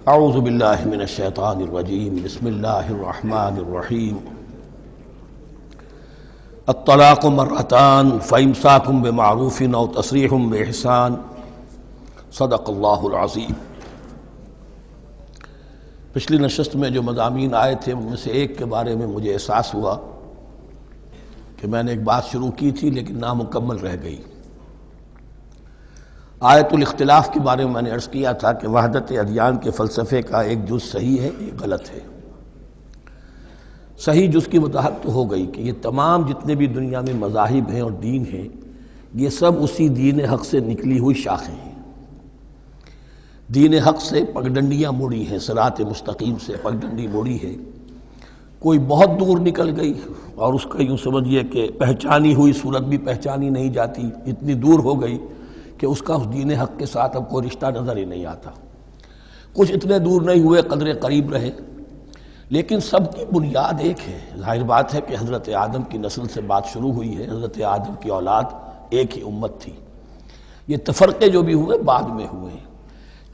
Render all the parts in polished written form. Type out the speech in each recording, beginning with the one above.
اعوذ باللہ من الشیطان الرجیم بسم اللہ الرحمن الرحیم الطلاق مرتان فامساک بمعروف او تسریح باحسان صدق اللہ العظیم۔ پچھلی نشست میں جو مضامین آئے تھے ان میں سے ایک کے بارے میں مجھے احساس ہوا کہ میں نے ایک بات شروع کی تھی لیکن نامکمل رہ گئی۔ آیت الاختلاف کے بارے میں نے عرض کیا تھا کہ وحدت ادیان کے فلسفے کا ایک جز صحیح ہے، ایک غلط ہے۔ صحیح جز کی وضاحت تو ہو گئی کہ یہ تمام جتنے بھی دنیا میں مذاہب ہیں اور دین ہیں یہ سب اسی دین حق سے نکلی ہوئی شاخیں ہیں۔ دین حق سے پگڈنڈیاں مڑی ہیں، صراط مستقیم سے پگڈنڈی مڑی ہے، کوئی بہت دور نکل گئی اور اس کا یوں سمجھیے کہ پہچانی ہوئی صورت بھی پہچانی نہیں جاتی، اتنی دور ہو گئی کہ اس کا اس دین حق کے ساتھ اب کوئی رشتہ نظر ہی نہیں آتا۔ کچھ اتنے دور نہیں ہوئے، قدرے قریب رہے، لیکن سب کی بنیاد ایک ہے۔ ظاہر بات ہے کہ حضرت آدم کی نسل سے بات شروع ہوئی ہے، حضرت آدم کی اولاد ایک ہی امت تھی، یہ تفرقے جو بھی ہوئے بعد میں ہوئے ہیں۔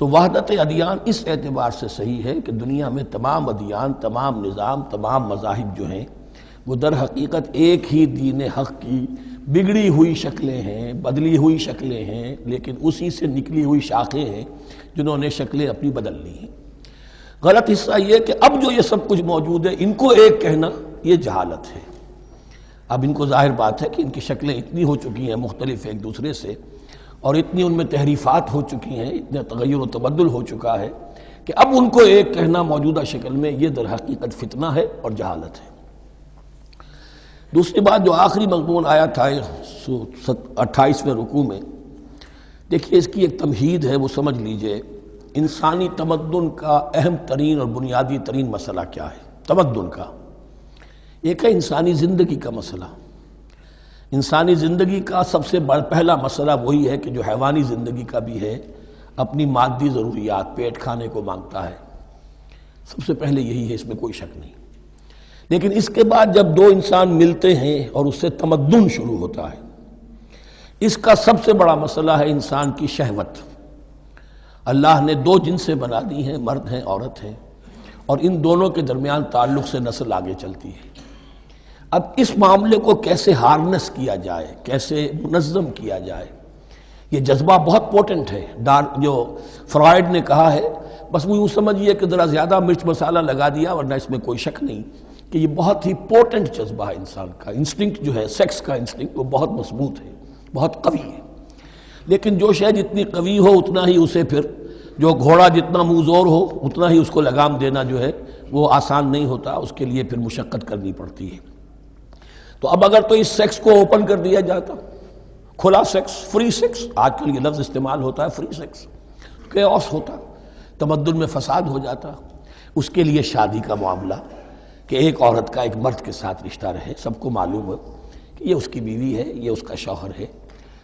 تو وحدت ادیان اس اعتبار سے صحیح ہے کہ دنیا میں تمام ادیان، تمام نظام، تمام مذاہب جو ہیں وہ در حقیقت ایک ہی دین حق کی بگڑی ہوئی شکلیں ہیں، بدلی ہوئی شکلیں ہیں، لیکن اسی سے نکلی ہوئی شاخیں ہیں جنہوں نے شکلیں اپنی بدل لی ہیں۔ غلط حصہ یہ کہ اب جو یہ سب کچھ موجود ہے ان کو ایک کہنا یہ جہالت ہے۔ اب ان کو ظاہر بات ہے کہ ان کی شکلیں اتنی ہو چکی ہیں مختلف ایک دوسرے سے، اور اتنی ان میں تحریفات ہو چکی ہیں، اتنا تغیر و تبدل ہو چکا ہے کہ اب ان کو ایک کہنا موجودہ شکل میں یہ در حقیقت فتنہ ہے اور جہالت ہے۔ دوسری بات جو آخری مضمون آیا تھا 28ویں رکوع میں، دیکھیے اس کی ایک تمہید ہے، وہ سمجھ لیجئے انسانی تمدن کا اہم ترین اور بنیادی ترین مسئلہ کیا ہے۔ تمدن کا ایک ہے انسانی زندگی کا مسئلہ۔ انسانی زندگی کا سب سے بڑا پہلا مسئلہ وہی ہے کہ جو حیوانی زندگی کا بھی ہے، اپنی مادی ضروریات، پیٹ کھانے کو مانگتا ہے، سب سے پہلے یہی ہے، اس میں کوئی شک نہیں۔ لیکن اس کے بعد جب دو انسان ملتے ہیں اور اس سے تمدن شروع ہوتا ہے، اس کا سب سے بڑا مسئلہ ہے انسان کی شہوت۔ اللہ نے دو جنسیں بنا دی ہیں، مرد ہیں، عورت ہیں، اور ان دونوں کے درمیان تعلق سے نسل آگے چلتی ہے۔ اب اس معاملے کو کیسے ہارنس کیا جائے، کیسے منظم کیا جائے، یہ جذبہ بہت پوٹنٹ ہے۔ جو فرائڈ نے کہا ہے، بس وہ یوں سمجھیے کہ ذرا زیادہ مرچ مسالہ لگا دیا، ورنہ اس میں کوئی شک نہیں کہ یہ بہت ہی پوٹنٹ جذبہ ہے انسان کا۔ انسٹنکٹ جو ہے، سیکس کا انسٹنکٹ، وہ بہت مضبوط ہے، بہت قوی ہے۔ لیکن جو شے جتنی قوی ہو اتنا ہی اسے پھر، جو گھوڑا جتنا منہ زور ہو اتنا ہی اس کو لگام دینا جو ہے وہ آسان نہیں ہوتا، اس کے لیے پھر مشقت کرنی پڑتی ہے۔ تو اب اگر تو اس سیکس کو اوپن کر دیا جاتا، کھلا سیکس، فری سیکس، آج کل یہ لفظ استعمال ہوتا ہے، فری سیکس، کیوس ہوتا، تمدن میں فساد ہو جاتا۔ اس کے لیے شادی کا معاملہ کہ ایک عورت کا ایک مرد کے ساتھ رشتہ رہے، سب کو معلوم ہو کہ یہ اس کی بیوی ہے، یہ اس کا شوہر ہے،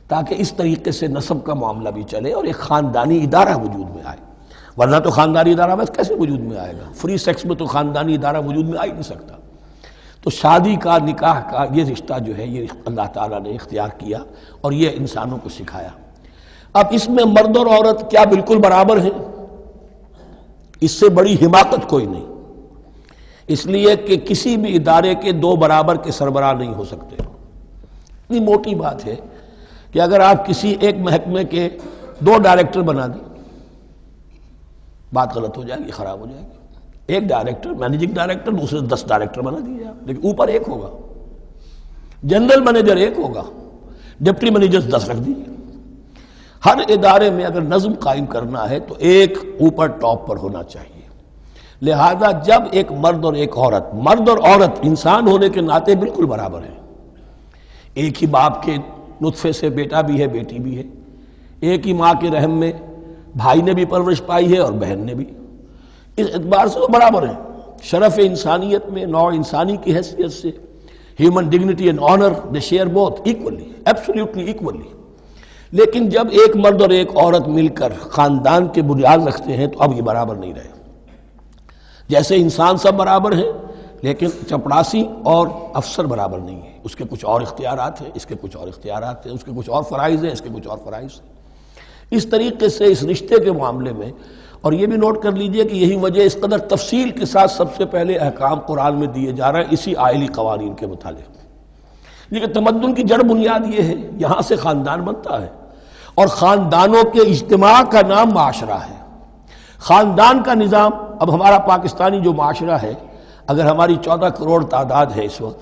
تاکہ اس طریقے سے نسب کا معاملہ بھی چلے اور ایک خاندانی ادارہ وجود میں آئے۔ ورنہ تو خاندانی ادارہ بس کیسے وجود میں آئے گا؟ فری سیکس میں تو خاندانی ادارہ وجود میں آ ہی نہیں سکتا۔ تو شادی کا، نکاح کا یہ رشتہ جو ہے یہ اللہ تعالیٰ نے اختیار کیا اور یہ انسانوں کو سکھایا۔ اب اس میں مرد اور عورت کیا بالکل برابر ہیں؟ اس سے بڑی حماقت کوئی نہیں، اس لیے کہ کسی بھی ادارے کے دو برابر کے سربراہ نہیں ہو سکتے۔ اتنی موٹی بات ہے کہ اگر آپ کسی ایک محکمے کے دو ڈائریکٹر بنا دیں، بات غلط ہو جائے گی، خراب ہو جائے گی۔ ایک ڈائریکٹر، مینیجنگ ڈائریکٹر، دوسرے 10 ڈائریکٹر بنا دیجیے آپ، لیکن اوپر ایک ہوگا، جنرل مینیجر ایک ہوگا، ڈپٹی مینیجر 10 رکھ دیجیے۔ ہر ادارے میں اگر نظم قائم کرنا ہے تو ایک اوپر ٹاپ پر ہونا چاہیے۔ لہذا جب ایک مرد اور ایک عورت، مرد اور عورت انسان ہونے کے ناطے بالکل برابر ہیں، ایک ہی باپ کے نطفے سے بیٹا بھی ہے، بیٹی بھی ہے، ایک ہی ماں کے رحم میں بھائی نے بھی پرورش پائی ہے اور بہن نے بھی، اس اعتبار سے وہ برابر ہیں۔ شرف انسانیت میں، نوع انسانی کی حیثیت سے، human dignity and honour, they share both equally, absolutely equally. لیکن جب ایک مرد اور ایک عورت مل کر خاندان کے بنیاد رکھتے ہیں تو اب یہ برابر نہیں رہے۔ جیسے انسان سب برابر ہیں، لیکن چپڑاسی اور افسر برابر نہیں ہے، اس کے کچھ اور اختیارات ہیں، اس کے کچھ اور اختیارات ہیں، اس کے کچھ اور فرائض ہیں، اس کے کچھ اور فرائض ہیں۔ اس طریقے سے اس رشتے کے معاملے میں اور یہ بھی نوٹ کر لیجئے کہ یہی وجہ اس قدر تفصیل کے ساتھ سب سے پہلے احکام قرآن میں دیے جا رہے ہیں اسی آئلی قوانین کے متعلق۔ لیکن تمدن کی جڑ بنیاد یہ ہے، یہاں سے خاندان بنتا ہے، اور خاندانوں کے اجتماع کا نام معاشرہ ہے۔ خاندان کا نظام، اب ہمارا پاکستانی جو معاشرہ ہے، اگر ہماری 14 کروڑ تعداد ہے اس وقت،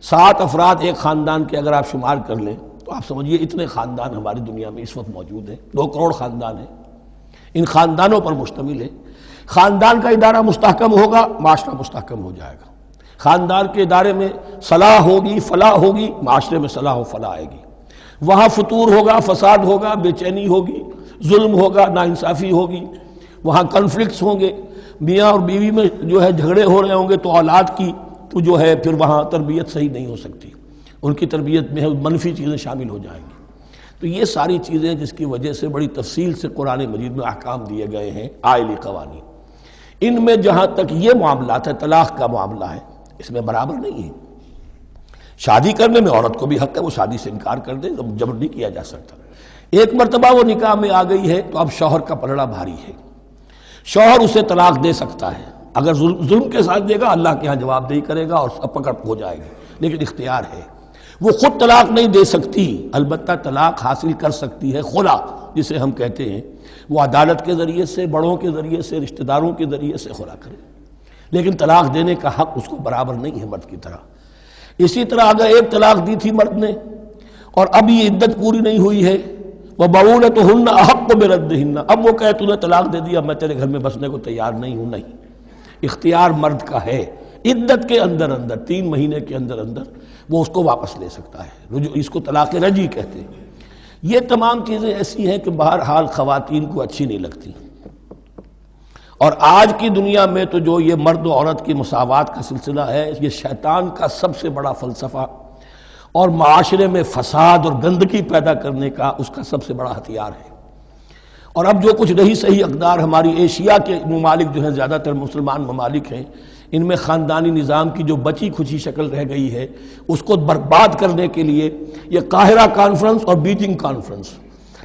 7 افراد ایک خاندان کے اگر آپ شمار کر لیں تو آپ سمجھیے اتنے خاندان ہماری دنیا میں اس وقت موجود ہیں، 2 کروڑ خاندان ہیں، ان خاندانوں پر مشتمل ہے۔ خاندان کا ادارہ مستحکم ہوگا، معاشرہ مستحکم ہو جائے گا۔ خاندان کے ادارے میں صلاح ہوگی، فلاح ہوگی، معاشرے میں صلاح و فلاح آئے گی۔ وہاں فتور ہوگا، فساد ہوگا، بے چینی ہوگی، ظلم ہوگا، ناانصافی ہوگی، وہاں کنفلکٹس ہوں گے، میاں اور بیوی میں جو ہے جھگڑے ہو رہے ہوں گے تو اولاد کی تو جو ہے پھر وہاں تربیت صحیح نہیں ہو سکتی، ان کی تربیت میں منفی چیزیں شامل ہو جائیں گی۔ تو یہ ساری چیزیں جس کی وجہ سے بڑی تفصیل سے قرآن مجید میں احکام دیے گئے ہیں آئلی قوانین، ان میں جہاں تک یہ معاملات ہے، طلاق کا معاملہ ہے، اس میں برابر نہیں ہے۔ شادی کرنے میں عورت کو بھی حق ہے، وہ شادی سے انکار کر دے، جبر نہیں کیا جا سکتا۔ ایک مرتبہ وہ نکاح میں آ گئی ہے تو اب شوہر کا پلڑا بھاری ہے، شوہر اسے طلاق دے سکتا ہے، اگر ظلم کے ساتھ دے گا اللہ کے ہاں جواب دہی کرے گا اور پکڑ ہو جائے گی، لیکن اختیار ہے۔ وہ خود طلاق نہیں دے سکتی، البتہ طلاق حاصل کر سکتی ہے، خلا جسے ہم کہتے ہیں، وہ عدالت کے ذریعے سے، بڑوں کے ذریعے سے، رشتہ داروں کے ذریعے سے خلا کرے، لیکن طلاق دینے کا حق اس کو برابر نہیں ہے مرد کی طرح۔ اسی طرح اگر ایک طلاق دی تھی مرد نے اور اب یہ عدت پوری نہیں ہوئی ہے، وَبَعُولَتُهُنَّ أَحَقُّ بِرَدِّهِنَّ، اب وہ کہے تو نے طلاق دے دیا، میں تیرے گھر میں بسنے کو تیار نہیں ہوں، نہیں، اختیار مرد کا ہے، عدت کے اندر 3 مہینے کے اندر وہ اس کو واپس لے سکتا ہے، رجوع، اس کو طلاق رجعی کہتے ہیں۔ یہ تمام چیزیں ایسی ہیں کہ بہرحال خواتین کو اچھی نہیں لگتی، اور آج کی دنیا میں تو جو یہ مرد و عورت کی مساوات کا سلسلہ ہے، یہ شیطان کا سب سے بڑا فلسفہ اور معاشرے میں فساد اور گندگی پیدا کرنے کا اس کا سب سے بڑا ہتھیار ہے۔ اور اب جو کچھ رہی صحیح اقدار ہماری ایشیا کے ممالک جو ہیں، زیادہ تر مسلمان ممالک ہیں، ان میں خاندانی نظام کی جو بچی کھچی شکل رہ گئی ہے اس کو برباد کرنے کے لیے یہ قاہرہ کانفرنس اور بیجنگ کانفرنس،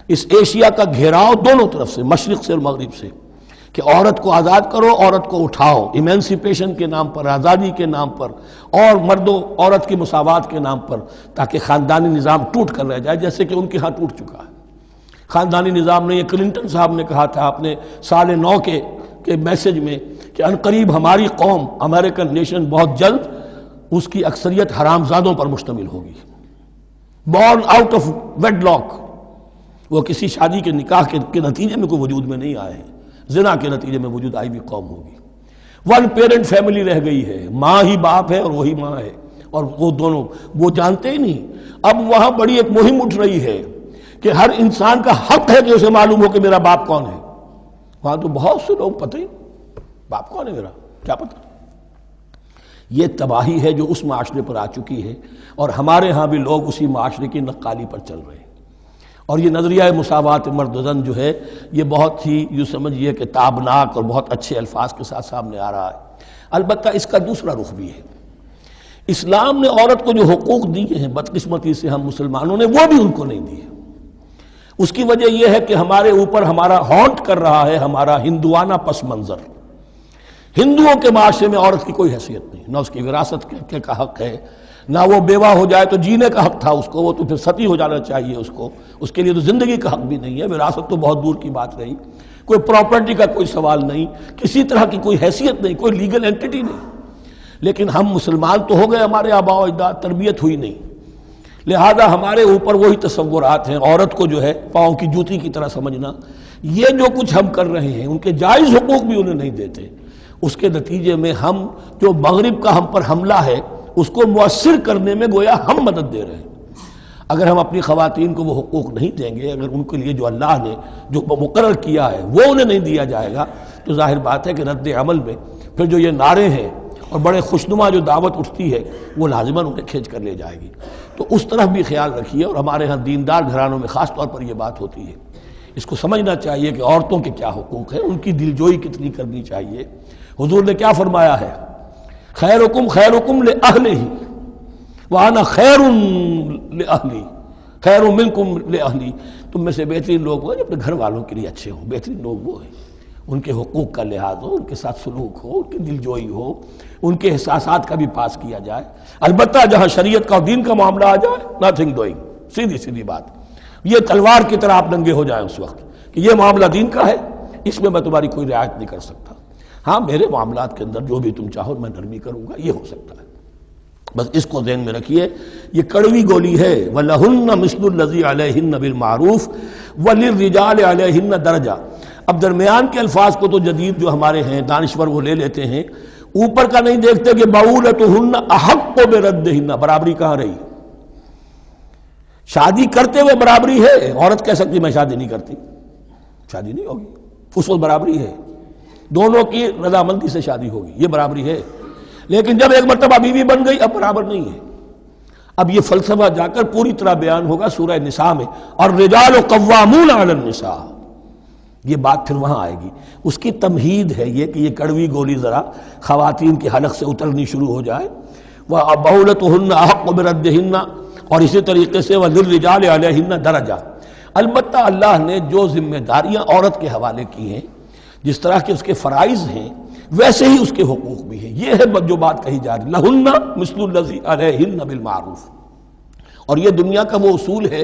اس ایشیا کا گھیراؤ دونوں طرف سے، مشرق سے اور مغرب سے، کہ عورت کو آزاد کرو، عورت کو اٹھاؤ، ایمینسیپیشن کے نام پر، آزادی کے نام پر، اور مرد و عورت کی مساوات کے نام پر، تاکہ خاندانی نظام ٹوٹ کر رہ جائے، جیسے کہ ان کے ہاں ٹوٹ چکا ہے خاندانی نظام نے۔ یہ کلنٹن صاحب نے کہا تھا اپنے سال 9 کے میسج میں کہ عنقریب ہماری قوم، امریکن نیشن، بہت جلد اس کی اکثریت حرام زادوں پر مشتمل ہوگی، born out of wedlock, وہ کسی شادی کے نکاح کے نتیجے میں کوئی وجود میں نہیں آئے ہیں، زنا کے نتیجے میں وجود آئی بھی قوم ہوگی۔ 1 پیرنٹ فیملی رہ گئی ہے، ماں ہی باپ ہے اور وہی ماں ہے، اور وہ دونوں وہ جانتے ہی نہیں۔ اب وہاں بڑی ایک مہم اٹھ رہی ہے کہ ہر انسان کا حق ہے کہ اسے معلوم ہو کہ میرا باپ کون ہے۔ وہاں تو بہت سے لوگ پتہ ہی باپ کون ہے میرا، کیا پتہ۔ یہ تباہی ہے جو اس معاشرے پر آ چکی ہے، اور ہمارے ہاں بھی لوگ اسی معاشرے کی نقالی پر چل رہے ہیں۔ اور یہ نظریہ مساوات مرد و زن جو ہے یہ بہت ہی یوں سمجھیے کہ تابناک اور بہت اچھے الفاظ کے ساتھ سامنے آ رہا ہے۔ البتہ اس کا دوسرا رخ بھی ہے، اسلام نے عورت کو جو حقوق دیے ہیں بدقسمتی سے ہم مسلمانوں نے وہ بھی ان کو نہیں دیے۔ اس کی وجہ یہ ہے کہ ہمارے اوپر ہمارا ہانٹ کر رہا ہے ہمارا ہندوانہ پس منظر۔ ہندوؤں کے معاشرے میں عورت کی کوئی حیثیت نہیں، نہ اس کی وراثت کا حق ہے، نہ وہ بیوہ ہو جائے تو جینے کا حق تھا اس کو، وہ تو پھر ستی ہو جانا چاہیے اس کو، اس کے لیے تو زندگی کا حق بھی نہیں ہے، وراثت تو بہت دور کی بات رہی، کوئی پراپرٹی کا کوئی سوال نہیں، کسی طرح کی کوئی حیثیت نہیں، کوئی لیگل اینٹیٹی نہیں۔ لیکن ہم مسلمان تو ہو گئے، ہمارے آباء و اجداد، تربیت ہوئی نہیں، لہذا ہمارے اوپر وہی تصورات ہیں، عورت کو جو ہے پاؤں کی جوتی کی طرح سمجھنا۔ یہ جو کچھ ہم کر رہے ہیں ان کے جائز حقوق بھی انہیں نہیں دیتے، اس کے نتیجے میں ہم جو مغرب کا ہم پر حملہ ہے اس کو مؤثر کرنے میں گویا ہم مدد دے رہے ہیں۔ اگر ہم اپنی خواتین کو وہ حقوق نہیں دیں گے، اگر ان کے لیے جو اللہ نے جو مقرر کیا ہے وہ انہیں نہیں دیا جائے گا، تو ظاہر بات ہے کہ رد عمل میں پھر جو یہ نعرے ہیں اور بڑے خوشنما جو دعوت اٹھتی ہے وہ لازماً انہیں کھینچ کر لے جائے گی۔ تو اس طرف بھی خیال رکھیے، اور ہمارے ہاں دیندار گھرانوں میں خاص طور پر یہ بات ہوتی ہے، اس کو سمجھنا چاہیے کہ عورتوں کے کیا حقوق ہیں، ان کی دلجوئی کتنی کرنی چاہیے۔ حضور نے کیا فرمایا ہے؟ خیرکم خیرکم لأہلہ وانا خیر لأہلی، خیر منکم لأہلی، تم میں سے بہترین لوگ وہ جو اپنے گھر والوں کے لیے اچھے ہوں، بہترین لوگ وہ ہیں۔ ان کے حقوق کا لحاظ ہو، ان کے ساتھ سلوک ہو، ان کی دل جوئی ہو، ان کے احساسات کا بھی پاس کیا جائے۔ البتہ جہاں شریعت کا اور دین کا معاملہ آ جائے، نتھنگ ڈوئنگ، سیدھی سیدھی بات، یہ تلوار کی طرح آپ ننگے ہو جائیں اس وقت کہ یہ معاملہ دین کا ہے، اس میں میں تمہاری کوئی رعایت نہیں کر سکتا، ہاں میرے معاملات کے اندر جو بھی تم چاہو میں نرمی کروں گا، یہ ہو سکتا ہے۔ بس اس کو ذہن میں رکھیے، یہ کڑوی گولی ہے۔ وَلَهُنَّ مِثْلُ الَّذِي عَلَيْهِنَّ بِالْمَعْرُوفِ وَلِلرِّجَالِ عَلَيْهِنَّ دَرَجَةٌ۔ اب درمیان کے الفاظ کو تو جدید جو ہمارے ہیں دانشور وہ لے لیتے ہیں، اوپر کا نہیں دیکھتے کہ بَعُولَتُهُنَّ أَحَقُّ بِرَدِّهِنَّ، برابری کہاں رہی؟ شادی کرتے ہوئے برابری ہے، عورت کہہ سکتی میں شادی نہیں کرتی، شادی نہیں ہوگی، اس وقت برابری ہے، دونوں کی رضامندی سے شادی ہوگی، یہ برابری ہے۔ لیکن جب ایک مرتبہ بیوی بن گئی اب برابر نہیں ہے۔ اب یہ فلسفہ جا کر پوری طرح بیان ہوگا سورہ نساء میں، اور رجال قوامون علی النساء، یہ بات پھر وہاں آئے گی۔ اس کی تمہید ہے یہ کہ یہ کڑوی گولی ذرا خواتین کے حلق سے اترنی شروع ہو جائے۔ وَبَعُولَتُهُنَّ أَحَقُّ بِرَدِّهِنَّ، اور اسی طریقے سے وَلِلرِّجَالِ عَلَيْهِنَّ دَرَجَةٌ۔ البتہ اللہ نے جو ذمہ داریاں عورت کے حوالے کی ہیں، جس طرح کے اس کے فرائض ہیں ویسے ہی اس کے حقوق بھی ہیں، یہ ہے جو بات کہی جا رہی لَهُنَّ مِثْلُ الَّذِي عَلَيْهِنَّ بِالْمَعْرُوفِ۔ اور یہ دنیا کا وہ اصول ہے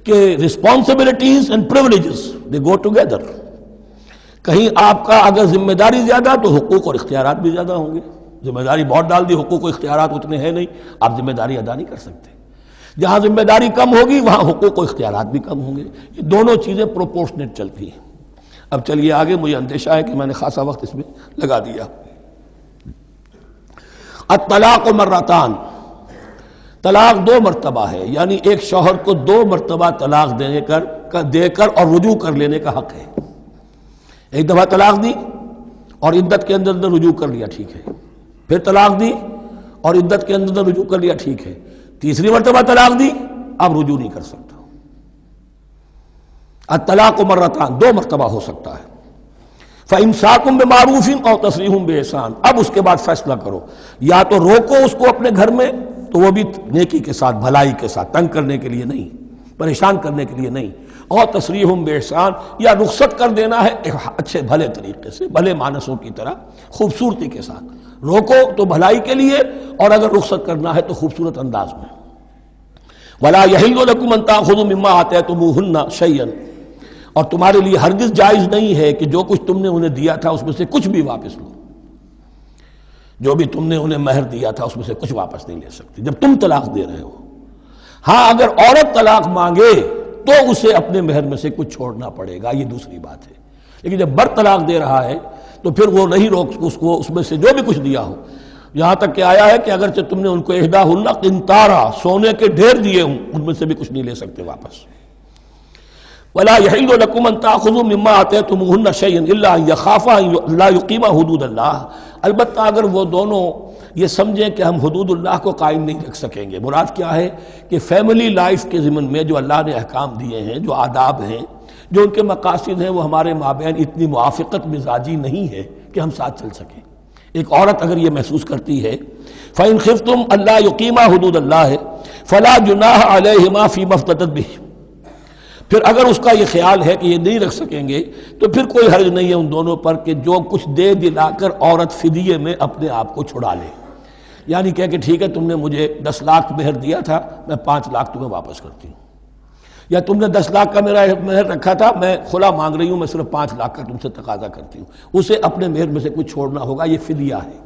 کہ responsibilities and privileges they go together۔ کہیں آپ کا اگر ذمہ داری زیادہ تو حقوق اور اختیارات بھی زیادہ ہوں گے، ذمہ داری بہت ڈال دی، حقوق و اختیارات اتنے ہیں نہیں، آپ ذمہ داری ادا نہیں کر سکتے۔ جہاں ذمہ داری کم ہوگی وہاں حقوق و اختیارات بھی کم ہوں گے، یہ دونوں چیزیں پروپورشنیٹ چلتی ہیں۔ اب چلیے آگے، مجھے اندیشہ ہے کہ میں نے خاصا وقت اس میں لگا دیا۔ الطلاق مرتان، طلاق دو مرتبہ ہے، یعنی ایک شوہر کو دو مرتبہ طلاق دے کر اور رجوع کر لینے کا حق ہے۔ ایک دفعہ طلاق دی اور عدت کے اندر رجوع کر لیا، ٹھیک ہے، پھر طلاق دی اور عدت کے اندر رجوع کر لیا، ٹھیک ہے، تیسری مرتبہ طلاق دی اب رجوع نہیں کر سکتا۔ الطلاق مرتان، دو مرتبہ ہو سکتا ہے۔ فَإِمْسَاكٌ بِمَعْرُوفٍ أَوْ تَسْرِيحٌ بِإِحْسَانٍ، اب اس کے بعد فیصلہ کرو، یا تو روکو اس کو اپنے گھر میں تو وہ بھی نیکی کے ساتھ، بھلائی کے ساتھ، تنگ کرنے کے لیے نہیں، پریشان کرنے کے لیے نہیں، اور تسریح بِإِحْسَان، یا رخصت کر دینا ہے اچھے بھلے طریقے سے، بھلے مانسوں کی طرح، خوبصورتی کے ساتھ روکو تو بھلائی کے لیے، اور اگر رخصت کرنا ہے تو خوبصورت انداز میں۔ وَلَا يَحِلُّ لَكُمْ أَن تَأْخُذُوا مِمَّا آتَيْتُمُوهُنَّ شَيْئًا، اور تمہارے لیے ہرگز جائز نہیں ہے کہ جو کچھ تم نے انہیں دیا تھا اس میں سے کچھ بھی واپس لو، جو بھی تم نے انہیں مہر دیا تھا اس میں سے کچھ واپس نہیں لے سکتے جب تم طلاق دے رہے ہو۔ ہاں اگر عورت طلاق مانگے تو اسے اپنے مہر میں سے کچھ چھوڑنا پڑے گا، یہ دوسری بات ہے، لیکن جب بر طلاق دے رہا ہے تو پھر وہ نہیں روک اس کو اس میں سے جو بھی کچھ دیا ہو، یہاں تک کہ آیا ہے کہ اگرچہ تم نے ان کو احداہن قنطارا، سونے کے ڈھیر دیے ہوں، ان میں سے بھی کچھ نہیں لے سکتے واپس۔ وَلَا يَحِلُّ لَكُمْ أَن تَأْخُذُوا مِمَّا آتَيْتُمُوهُنَّ شَيْئًا إِلَّا أَن يَخَافَا أَن لَّا يُقِيمَا حُدُودَ اللَّهِ، البتہ اگر وہ دونوں یہ سمجھیں کہ ہم حدود اللہ کو قائم نہیں رکھ سکیں گے۔ مراد کیا ہے کہ فیملی لائف کے ضمن میں جو اللہ نے احکام دیے ہیں، جو آداب ہیں، جو ان کے مقاصد ہیں، وہ ہمارے مابین اتنی موافقت مزاجی نہیں ہے کہ ہم ساتھ چل سکیں۔ ایک عورت اگر یہ محسوس کرتی ہے فَإِنْ خِفْتُمْ أَلَّا يُقِيمَا حُدُودَ اللَّهِ فَلَا جُنَاحَ عَلَيْهِمَا فِي مَا افْتَدَتْ بِهِ، پھر اگر اس کا یہ خیال ہے کہ یہ نہیں رکھ سکیں گے تو پھر کوئی حرج نہیں ہے ان دونوں پر کہ جو کچھ دے دلا کر عورت فدیے میں اپنے آپ کو چھڑا لے، یعنی کہہ کہ ٹھیک ہے تم نے مجھے 10 لاکھ مہر دیا تھا، میں 5 لاکھ تمہیں واپس کرتی ہوں، یا تم نے 10 لاکھ کا میرا مہر رکھا تھا، میں خلا مانگ رہی ہوں، میں صرف 5 لاکھ کا تم سے تقاضا کرتی ہوں، اسے اپنے مہر میں سے کچھ چھوڑنا ہوگا، یہ فدیہ ہے۔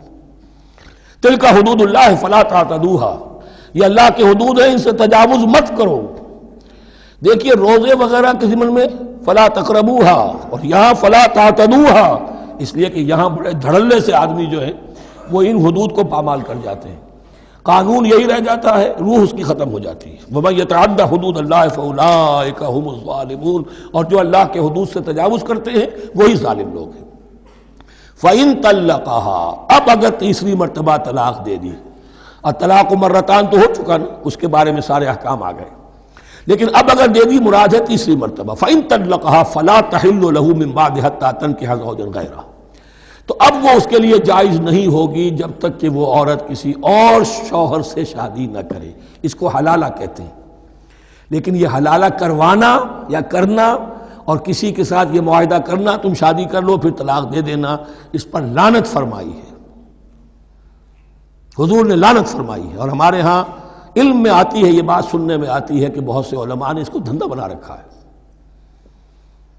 تلک حدود اللہ فلا تعتدوها، یہ اللہ کے حدود ہیں، ان سے تجاوز مت کرو۔ دیکھیے روزے وغیرہ کے ضمن میں فلا تقربوها، اور یہاں فلا تعتدوها، اس لیے کہ یہاں بڑے دھڑلے سے آدمی جو ہے وہ ان حدود کو پامال کر جاتے ہیں، قانون یہی رہ جاتا ہے، روح اس کی ختم ہو جاتی ہے۔ وَمَن يَتَعَدَّ حُدُودَ اللَّهِ فَأُولَٰئِكَ هُمُ الظَّالِمُونَ، اور جو اللہ کے حدود سے تجاوز کرتے ہیں وہی ظالم لوگ ہیں۔ فَإِن طَلَّقَهَا، اب اگر تیسری مرتبہ طلاق دے دی، الطلاق مرتان تو ہو چکا نا، اس کے بارے میں سارے احکام آ گئے، لیکن اب اگر دے دی مراد ہے تیسری مرتبہ، فَإِن طَلَّقَهَا فَلَا تَحِلُّ لَهُ مِن بَعْدِ حَتَّىٰ تَنكِحَ زَوْجًا غَيْرَهُ، تو اب وہ اس کے لیے جائز نہیں ہوگی جب تک کہ وہ عورت کسی اور شوہر سے شادی نہ کرے، اس کو حلالہ کہتے ہیں۔ لیکن یہ حلالہ کروانا یا کرنا اور کسی کے ساتھ یہ معاہدہ کرنا تم شادی کر لو پھر طلاق دے دینا، اس پر لعنت فرمائی ہے، حضور نے لعنت فرمائی ہے۔ اور ہمارے ہاں علم میں آتی ہے، یہ بات سننے میں آتی ہے کہ بہت سے علماء نے اس کو دھندا بنا رکھا ہے۔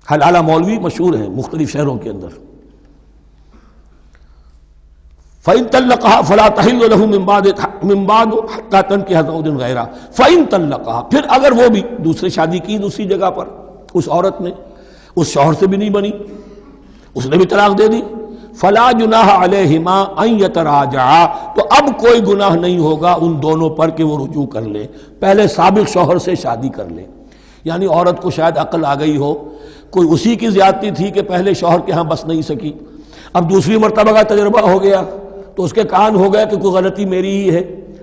حلالہ مولوی مشہور ہیں مختلف شہروں کے اندر، فَإِن طَلَّقَهَا فَلَا تَحِلُّ لَهُ مِن بَعْدُ حَتَّى تَنكِحَ زَوْجًا غَيْرَهُ فَإِن طَلَّقَهَا، پھر اگر وہ بھی دوسری شادی کی دوسری جگہ پر، اس عورت نے اس شوہر سے بھی نہیں بنی، اس نے بھی طلاق دے دی، فَلَا جُنَاحَ عَلَيْهِمَا أَن يَتَرَاجَعَا، تو اب کوئی گناہ نہیں ہوگا ان دونوں پر کہ وہ رجوع کر لیں، پہلے سابق شوہر سے شادی کر لیں۔ یعنی عورت کو شاید عقل آ گئی ہو، کوئی اسی کی زیادتی تھی کہ پہلے شوہر کے ہاں بس نہیں سکی، اب دوسری مرتبہ کا تجربہ ہو گیا تو اس کے کان ہو گیا کہ کوئی غلطی میری ہی ہے،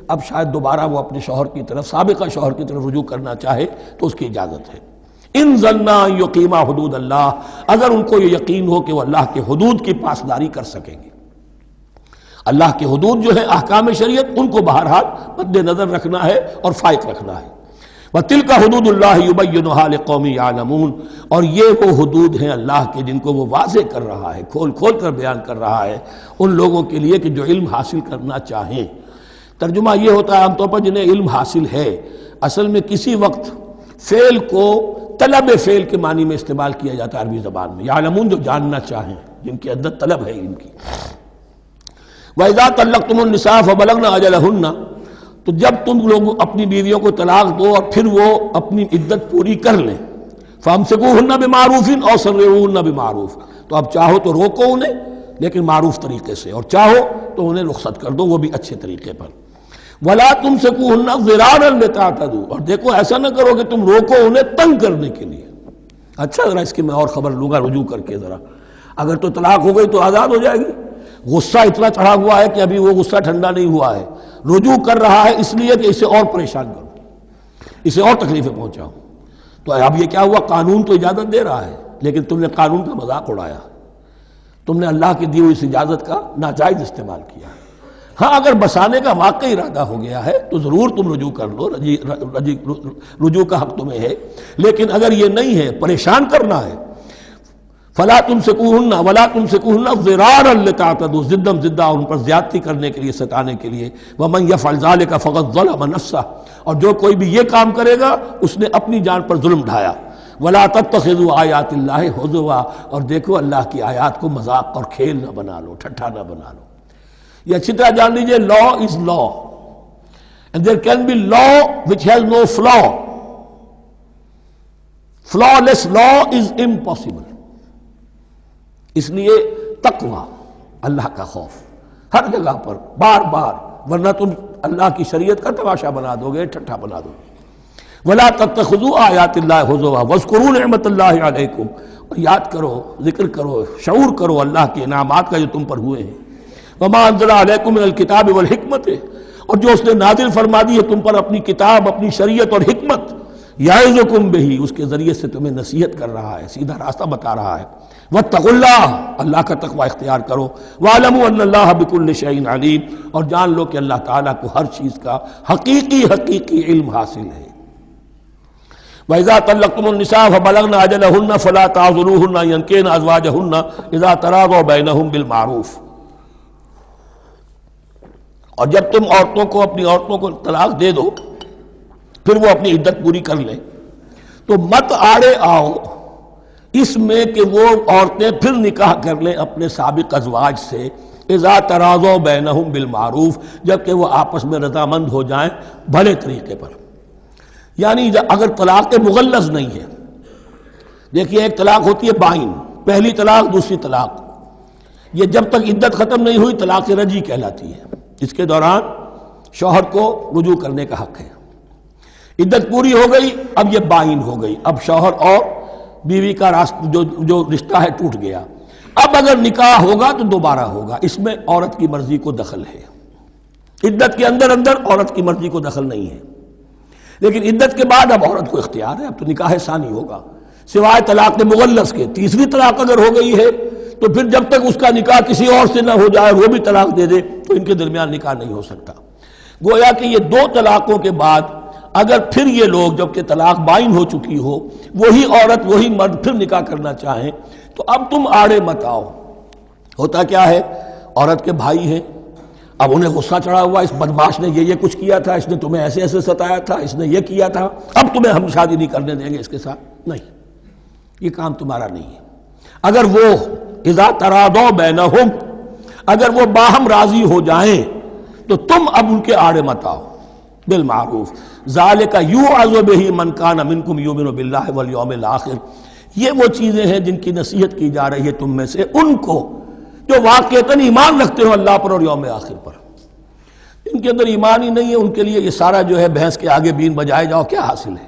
اب شاید دوبارہ وہ اپنے شوہر کی طرف، سابقہ شوہر کی طرف رجوع کرنا چاہے تو اس کی اجازت ہے۔ ان ظنا یقیما حدود اللہ، اگر ان کو یہ یقین ہو کہ وہ اللہ کے حدود کی پاسداری کر سکیں گے۔ اللہ کے حدود جو ہے احکام شریعت، ان کو بہرحال مد نظر رکھنا ہے اور فائق رکھنا ہے۔ وَتِلْكَ حُدُودُ اللَّهِ يُبَيِّنُهَا لِقَوْمٍ يَعْلَمُونَ، اور یہ وہ حدود ہیں اللہ کے جن کو وہ واضح کر رہا ہے، کھول کھول کر بیان کر رہا ہے ان لوگوں کے لیے کہ جو علم حاصل کرنا چاہیں۔ ترجمہ یہ ہوتا ہے عام طور پر جنہیں علم حاصل ہے، اصل میں کسی وقت فعل کو طلب فعل کے معنی میں استعمال کیا جاتا ہے عربی زبان میں، یعلمون جو جاننا چاہیں، جن کے اندر طلب ہے علم کی۔ وَإِذَا طَلَّقْتُمُ النِّسَاءَ فَبَلَغْنَ أَجَلَهُنَّ، تو جب تم لوگ اپنی بیویوں کو طلاق دو اور پھر وہ اپنی عدت پوری کر لیں، فَأَمْسِكُوهُنَّ بِمَعْرُوفٍ أَوْ سَرِّحُوهُنَّ بِمَعْرُوفٍ، تو اب چاہو تو روکو انہیں لیکن معروف طریقے سے، اور چاہو تو انہیں رخصت کر دو وہ بھی اچھے طریقے پر۔ وَلَا تُمْسِكُوهُنَّ ضِرَارًا لِتَعْتَدُوا، اور دیکھو ایسا نہ کرو کہ تم روکو انہیں تنگ کرنے کے لیے۔ اچھا ذرا اس کی میں اور خبر لوں گا رجوع کر کے، ذرا اگر تو طلاق ہو گئی تو آزاد ہو جائے گی، غصہ اتنا چڑھا ہوا ہے کہ ابھی وہ غصہ ٹھنڈا نہیں ہوا ہے، رجوع کر رہا ہے اس لیے کہ اسے اور پریشان کروں، اسے اور تکلیفیں پہنچاؤں۔ تو اب یہ کیا ہوا، قانون تو اجازت دے رہا ہے لیکن تم نے قانون کا مذاق اڑایا، تم نے اللہ کی دی ہوئی اس اجازت کا ناجائز استعمال کیا۔ ہاں اگر بسانے کا واقعی ارادہ ہو گیا ہے تو ضرور تم رجوع کر لو، رجوع کا حق تمہیں ہے، لیکن اگر یہ نہیں ہے، پریشان کرنا ہے، فلا تمسکوہن ولا تمسکوہن ضرارا لتعتدوا، ضدم ضدہ ان پر زیادتی کرنے کے لیے، ستانے کے لیے۔ ومن یفعل ذلک فقد ظلم نفسہ، اور جو کوئی بھی یہ کام کرے گا اس نے اپنی جان پر ظلم ڈھایا۔ ولا تتخذوا آیات اللہ ہزوا، اور دیکھو اللہ کی آیات کو مذاق اور کھیل نہ بنا لو، ٹھٹھا نہ بنا لو۔ یہ اچھی طرح جان لیجئے، law is law and there can be law which has no flaw. flawless law is impossible. اس لیے تقوی، اللہ کا خوف ہر جگہ پر بار بار، ورنہ تم اللہ کی شریعت کا تماشا بنا دو گے، ٹھٹھا بنا دو گے۔ وَلَا تَتَّخِذُوا آیَاتِ اللَّهِ هُزُوًا وَاذْكُرُوا نِعْمَتَ اللَّهِ عَلَيْكُمْ، اور یاد کرو، ذکر کرو، شعور کرو اللہ کے انعامات کا جو تم پر ہوئے ہیں۔ وَمَا أَنزَلَ عَلَيْكُم مِّنَ الْكِتَابِ وَالْحِكْمَةِ، اور جو اس نے نازل فرما دی ہے تم پر اپنی کتاب، اپنی شریعت اور حکمت، یعظکم بہ، اس کے ذریعے سے تمہیں نصیحت کر رہا ہے، سیدھا راستہ بتا رہا ہے۔ واتقوا اللہ، اللہ کا تقوی اختیار کرو۔ واعلموا ان اللہ بکل شیء علیم، اور جان لو کہ اللہ تعالیٰ کو ہر چیز کا حقیقی علم حاصل ہے۔ وَإِذَا طَلَّقْتُمُ النِّسَاءَ فَبَلَغْنَ أَجَلَهُنَّ فَلَا تَعْضُلُوهُنَّ أَن يَنكِحْنَ أَزْوَاجَهُنَّ إِذَا تَرَاضَوْا بَيْنَهُم بِالْمَعْرُوفِ، اور جب تم عورتوں کو، اپنی عورتوں کو طلاق دے دو پھر وہ اپنی عدت پوری کر لیں، تو مت آڑے آؤ اس میں کہ وہ عورتیں پھر نکاح کر لیں اپنے سابق ازواج سے، اذا تراضوا بینہم بالمعروف، جبکہ وہ آپس میں رضامند ہو جائیں بھلے طریقے پر۔ یعنی اگر طلاق مغلظ نہیں ہے، دیکھیے ایک طلاق ہوتی ہے بائن، پہلی طلاق، دوسری طلاق، یہ جب تک عدت ختم نہیں ہوئی طلاق رجعی کہلاتی ہے، اس کے دوران شوہر کو رجوع کرنے کا حق ہے۔ عدت پوری ہو گئی، اب یہ بائن ہو گئی، اب شوہر اور بیوی کا جو رشتہ ہے ٹوٹ گیا۔ اب اگر نکاح ہوگا تو دوبارہ ہوگا، اس میں عورت کی مرضی کو دخل ہے۔ عدت کے اندر عورت کی مرضی کو دخل نہیں ہے، لیکن عدت کے بعد اب عورت کو اختیار ہے، اب تو نکاح ثانی ہوگا، سوائے طلاق مغلظ کے۔ تیسری طلاق اگر ہو گئی ہے تو پھر جب تک اس کا نکاح کسی اور سے نہ ہو جائے، وہ بھی طلاق دے دے، تو ان کے درمیان نکاح نہیں ہو سکتا۔ گویا کہ یہ دو طلاقوں کے بعد اگر پھر یہ لوگ جبکہ طلاق بائن ہو چکی ہو وہی عورت وہی مرد پھر نکاح کرنا چاہیں تو اب تم آڑے مت آؤ۔ ہوتا کیا ہے، عورت کے بھائی ہیں، اب انہیں غصہ چڑھا ہوا، اس بدماش نے یہ کچھ کیا تھا، اس نے تمہیں ایسے ایسے ستایا تھا، اس نے یہ کیا تھا، اب تمہیں ہم شادی نہیں کرنے دیں گے اس کے ساتھ۔ نہیں، یہ کام تمہارا نہیں ہے۔ اگر وہ اذا تراضوا بینہم، اگر وہ باہم راضی ہو جائیں تو تم اب ان کے آڑے مت آؤ۔ بالمعروف ذالک یوعظ بہ من کان منکم یؤمن باللہ والیوم الآخر، یہ وہ چیزیں ہیں جن کی نصیحت کی جا رہی ہے تم میں سے ان کو جو واقعتاً ایمان رکھتے ہو اللہ پر اور یوم آخر پر۔ ان کے اندر ایمان ہی نہیں ہے، ان کے لیے یہ سارا جو ہے بھینس کے آگے بین بجائے جاؤ کیا حاصل ہے،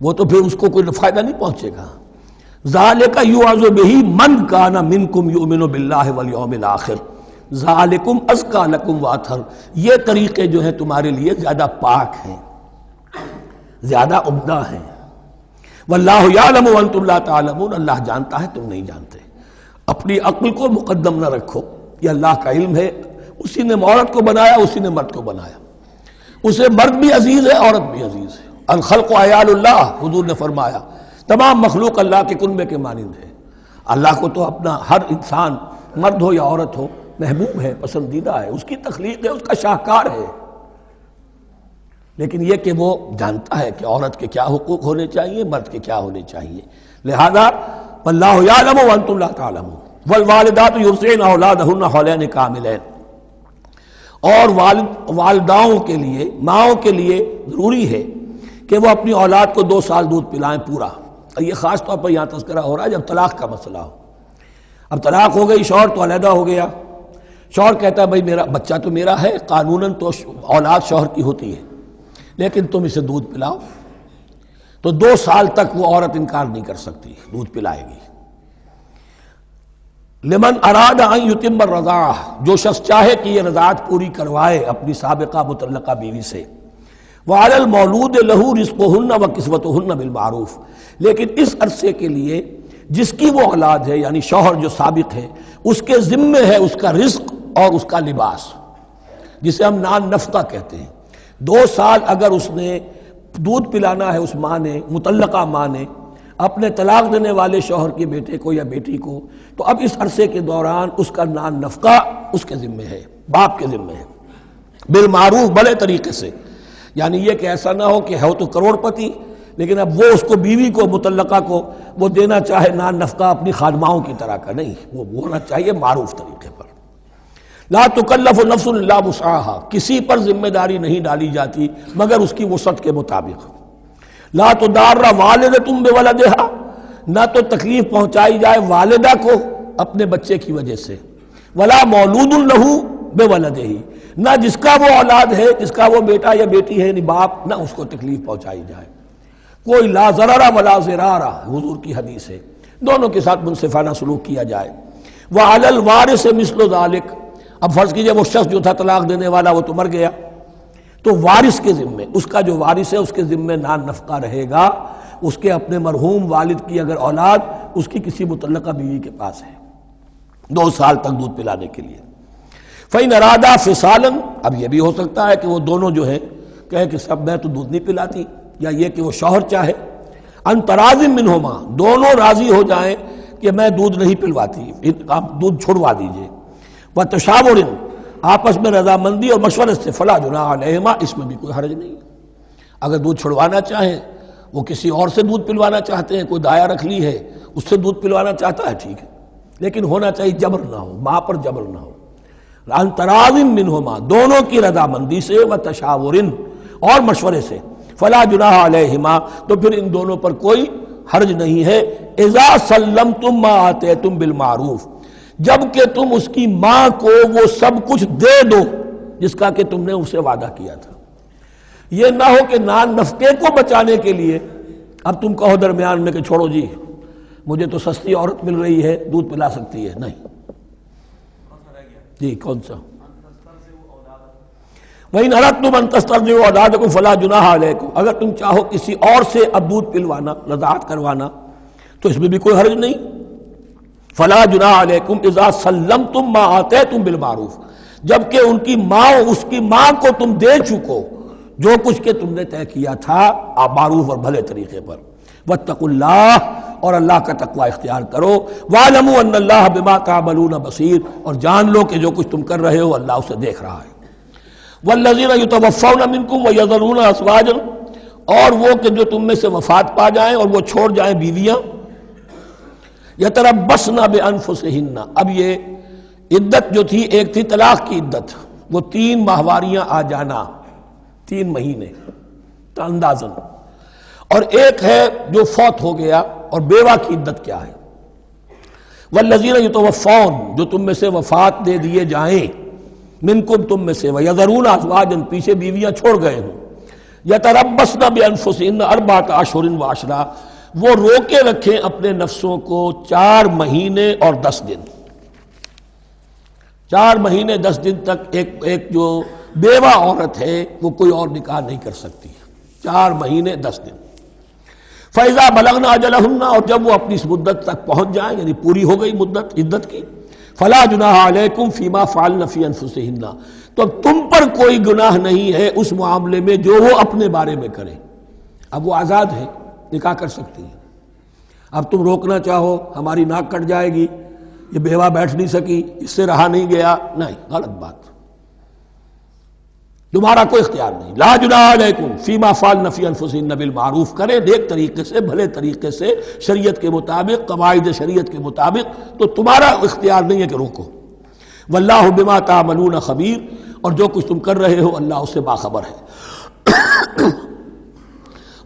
وہ تو پھر اس کو کوئی فائدہ نہیں پہنچے گا۔ ذالک یوعظ بہ من کان منکم یؤمن باللہ والیوم الآخر ذالکم ازکی لکم واطہر، یہ طریقے جو ہیں تمہارے لیے زیادہ پاک ہیں، زیادہ عمدہ ہیں۔ واللہ یعلم وانتم لا تعلمون، اللہ جانتا ہے تم نہیں جانتے۔ اپنی عقل کو مقدم نہ رکھو، یہ اللہ کا علم ہے، اسی نے عورت کو بنایا، اسی نے مرد کو بنایا، اسے مرد بھی عزیز ہے عورت بھی عزیز ہے۔ الخلق عیال اللہ، حضور نے فرمایا تمام مخلوق اللہ کے کنبے کے مانند ہے۔ اللہ کو تو اپنا ہر انسان مرد ہو یا عورت ہو محبوب ہے، پسندیدہ ہے، اس کی تخلیق ہے، اس کا شاہکار ہے، لیکن یہ کہ وہ جانتا ہے کہ عورت کے کیا حقوق ہونے چاہیے، مرد کے کیا ہونے چاہیے۔ لہذا واللہ یعلم وانتم لا تعلمون والوالدات یرضعن اولادہن حولین کاملین، اور والداؤں کے لیے، ماؤں کے لیے ضروری ہے کہ وہ اپنی اولاد کو 2 سال دودھ پلائیں پورا۔ یہ خاص طور پر یہاں تذکرہ ہو رہا ہے جب طلاق کا مسئلہ ہو۔ اب طلاق ہو گئی، شوہر تو علیحدہ ہو گیا، شوہر کہتا ہے بھائی میرا بچہ تو میرا ہے، قانوناً تو اولاد شوہر کی ہوتی ہے، لیکن تم اسے دودھ پلاؤ، تو 2 سال تک وہ عورت انکار نہیں کر سکتی، دودھ پلائے گی۔ لمن اراد ان یتم الرضاعہ، جو شخص چاہے کہ یہ رضاعت پوری کروائے اپنی سابقہ مطلقہ بیوی سے۔ وعلی المولود لہ رزقہن وکسوتہن بالمعروف، لیکن اس عرصے کے لیے جس کی وہ اولاد ہے یعنی شوہر جو سابق ہے اس کے ذمے ہے اس کا رزق اور اس کا لباس، جسے ہم نان نفقہ کہتے ہیں۔ 2 سال اگر اس نے دودھ پلانا ہے اس ماں نے، مطلقہ ماں نے اپنے طلاق دینے والے شوہر کے بیٹے کو یا بیٹی کو، تو اب اس عرصے کے دوران اس کا نان نفقہ اس کے ذمے ہے، باپ کے ذمے ہے، بالمعروف، بڑے طریقے سے۔ یعنی یہ کہ ایسا نہ ہو کہ ہو تو کروڑ پتی لیکن اب وہ اس کو بیوی کو مطلقہ کو وہ دینا چاہے نان نفقہ اپنی خادماؤں کی طرح کا، نہیں، وہ ہونا چاہیے معروف طریقے پر۔ لا تکلف نفس الا وسعها، کسی پر ذمہ داری نہیں ڈالی جاتی مگر اس کی وسعت کے مطابق۔ لا تضار والدۃ بولدہا، نہ تو تکلیف پہنچائی جائے والدہ کو اپنے بچے کی وجہ سے، ولا مولود لہ بولدہ، نہ جس کا وہ اولاد ہے، جس کا وہ بیٹا یا بیٹی ہے یعنی باپ، نہ اس کو تکلیف پہنچائی جائے۔ کوئی لا ضرر ولا ضرار، حضور کی حدیث ہے، دونوں کے ساتھ منصفانہ سلوک کیا جائے۔ وعلی الوارث مثل ذلک، اب فرض کیجئے وہ شخص جو تھا طلاق دینے والا وہ تو مر گیا، تو وارث کے ذمے، اس کا جو وارث ہے اس کے ذمے نان نفقہ رہے گا، اس کے اپنے مرحوم والد کی اگر اولاد اس کی کسی مطلقہ بیوی کے پاس ہے 2 سال تک دودھ پلانے کے لیے۔ فَإِنْ أَرَادَا فِصَالًا، اب یہ بھی ہو سکتا ہے کہ وہ دونوں جو ہے کہے کہ سب میں تو دودھ نہیں پلاتی، یا یہ کہ وہ شوہر چاہے ان تراض منہما، دونوں راضی ہو جائیں کہ میں دودھ نہیں پلواتی، آپ دودھ چھڑوا دیجئے، وتشاور، آپس میں رضامندی اور مشورے سے، فلا جناح علیہما، اس میں بھی کوئی حرج نہیں۔ اگر دودھ چھڑوانا چاہیں، وہ کسی اور سے دودھ پلوانا چاہتے ہیں، کوئی دایا رکھ لی ہے اس سے دودھ پلوانا چاہتا ہے، ٹھیک ہے، لیکن ہونا چاہیے جبر نہ ہو، ماں پر جبر نہ ہو۔ ان تراض منہما، دونوں کی رضامندی سے، وتشاور، اور مشورے سے، فلا جناح علیہما، تو پھر ان دونوں پر کوئی حرج نہیں ہے۔ اذا سلمتم ما آتیتم بالمعروف، جب کہ تم اس کی ماں کو وہ سب کچھ دے دو جس کا کہ تم نے اسے وعدہ کیا تھا۔ یہ نہ ہو کہ نان نفقے کو بچانے کے لیے اب تم کہو درمیان میں کہ چھوڑو جی مجھے تو سستی عورت مل رہی ہے دودھ پلا سکتی ہے، نہیں جی کون سا؟ وَإِنْ أَرَدْتُمْ أَنْ تَسْتَرْضِعُوا أَوْلَادَكُمْ فَلَا جُنَاحَ عَلَيْكُمْ، اگر تم چاہو کسی اور سے اب دودھ پلوانا، رضاعت کروانا، تو اس میں بھی کوئی حرج نہیں۔ فَلَا جُنَاحَ عَلَيْكُمْ إِذَا سَلَّمْتُمْ مَا آتَيْتُمْ بِالْمَعْرُوف، جبکہ ان کی ماں، اس کی ماں کو تم دے چکو جو کچھ کہ تم نے طے کیا تھا معروف اور بھلے طریقے پر. واتقوا اللہ، اور اللہ کا تقوی اختیار کرو. واعلموا ان اللہ بما تعملون بصیر، اور جان لو کہ جو کچھ تم کر رہے ہو اللہ اسے دیکھ رہا ہے. والذین یتوفون منکم ویذرون ازواجا، اور وہ کہ جو تم میں سے وفات پا جائیں اور وہ چھوڑ جائیں بیویاں. یتربصن بانفسہن، اب یہ عدت جو تھی، ایک تھی طلاق کی عدت، وہ 3 ماہواریاں آ جانا، 3 مہینے اندازن، اور ایک ہے جو فوت ہو گیا، اور بیوہ کی عدت کیا ہے. والذین یتوفون، جو تم میں سے وفات دے دیے جائیں، منکم تم میں سے، ویذرون ازواجا، پیچھے بیویاں چھوڑ گئے ہوں، یتربصن بانفسہن 4 اشہر وعشرا، وہ روکے رکھیں اپنے نفسوں کو 4 مہینے اور 10 دن. 4 مہینے 10 دن تک ایک جو بیوہ عورت ہے وہ کوئی اور نکاح نہیں کر سکتی. 4 مہینے 10 دن. فَإِذَا بَلَغْنَ أَجَلَهُنَّ، اور جب وہ اپنی اس مدت تک پہنچ جائیں، یعنی پوری ہو گئی مدت عدت کی، فَلَا جُنَاحَ عَلَيْكُمْ فِي مَا فَعَلْنَ فِي أَنفُسِهِنَّ، تو تم پر کوئی گناہ نہیں ہے اس معاملے میں جو وہ اپنے بارے میں کریں. اب وہ آزاد ہے، نکاح کر سکتی ہے. اب تم روکنا چاہو، ہماری ناک کٹ جائے گی، یہ بیوہ بیٹھ نہیں سکی، اس سے رہا نہیں گیا، نہیں، غلط بات، تمہارا کوئی اختیار نہیں. لا جناح علیکم فیما فعلن فی انفسہن بالمعروف، کریں نیک طریقے سے، بھلے طریقے سے، شریعت کے مطابق، قواعد شریعت کے مطابق، تو تمہارا اختیار نہیں ہے کہ روکو. واللہ بما تعملون خبیر، اور جو کچھ تم کر رہے ہو اللہ اس سے باخبر ہے.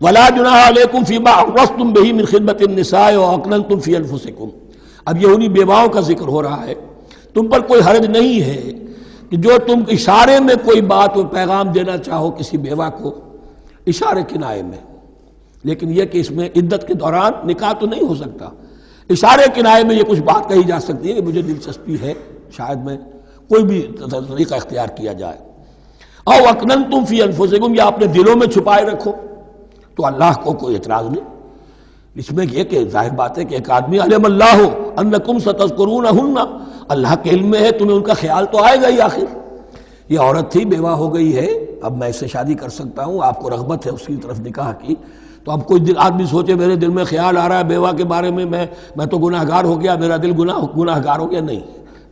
ولا جناح علیکم فیما عرضتم بہ من خطبۃ النساء واکننتم فی انفسکم، اب یہ انہی بیواؤں کا ذکر ہو رہا ہے. تم پر کوئی حرج نہیں ہے کہ جو تم اشارے میں کوئی بات و پیغام دینا چاہو کسی بیوہ کو، اشارے کنائے میں، لیکن یہ کہ اس میں عدت کے دوران نکاح تو نہیں ہو سکتا. اشارے کنائے میں یہ کچھ بات کہی جا سکتی ہے کہ مجھے دلچسپی ہے، شاید میں کوئی بھی طریقہ اختیار کیا جائے. او اکننتم فی انفسکم، یا اپنے دلوں میں چھپائے رکھو، تو اللہ کو کوئی اعتراض نہیں. اس میں یہ کہ ظاہر بات ہے کہ ایک آدمی علم اللہ انکم ستذکرونہن، اللہ کے علم میں ہے تمہیں ان کا خیال تو آئے گا ہی. آخر یہ عورت تھی، بیوہ ہو گئی ہے، اب میں اس سے شادی کر سکتا ہوں، آپ کو رغبت ہے اس کی طرف نکاح کی، تو اب کوئی آدمی سوچے میرے دل میں خیال آ رہا ہے بیوہ کے بارے میں، میں تو گناہ گار ہو گیا، میرا دل گناہ گار ہو گیا، نہیں،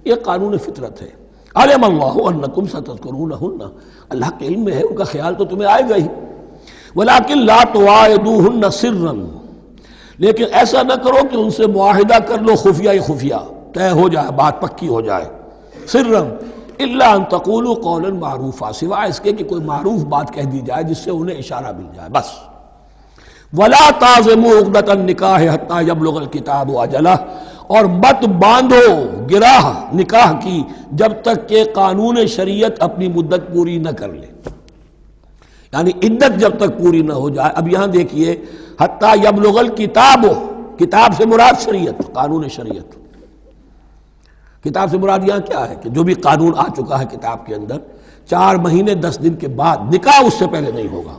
یہ قانون فطرت ہے. علم اللہ انکم ستذکرونہن، اللہ کے علم میں ہے ان کا خیال تو تمہیں آئے گا ہی. ولیکن لا تواعدوہن سرا، لیکن ایسا نہ کرو کہ ان سے معاہدہ کر لو خفیہ خفیہ، طے ہو جائے، بات پکی ہو جائے. سرا الا ان تقولوا قولا معروفا، سوائے اس کے کہ کوئی معروف بات کہہ دی جائے جس سے انہیں اشارہ مل جائے، بس. ولا تعزموا عقدۃ النکاح حتی یبلغ الکتاب اجلہ، اور مت باندھو گراہ نکاح کی جب تک کہ قانون شریعت اپنی مدت پوری نہ کر لے، یعنی عدت جب تک پوری نہ ہو جائے. اب یہاں دیکھیے حتی یبلغ الکتاب، کتاب سے مراد شریعت، قانون شریعت. کتاب سے مراد یہاں کیا ہے کہ جو بھی قانون آ چکا ہے کتاب کے اندر، 4 مہینے 10 دن کے بعد نکاح اس سے پہلے نہیں ہوگا.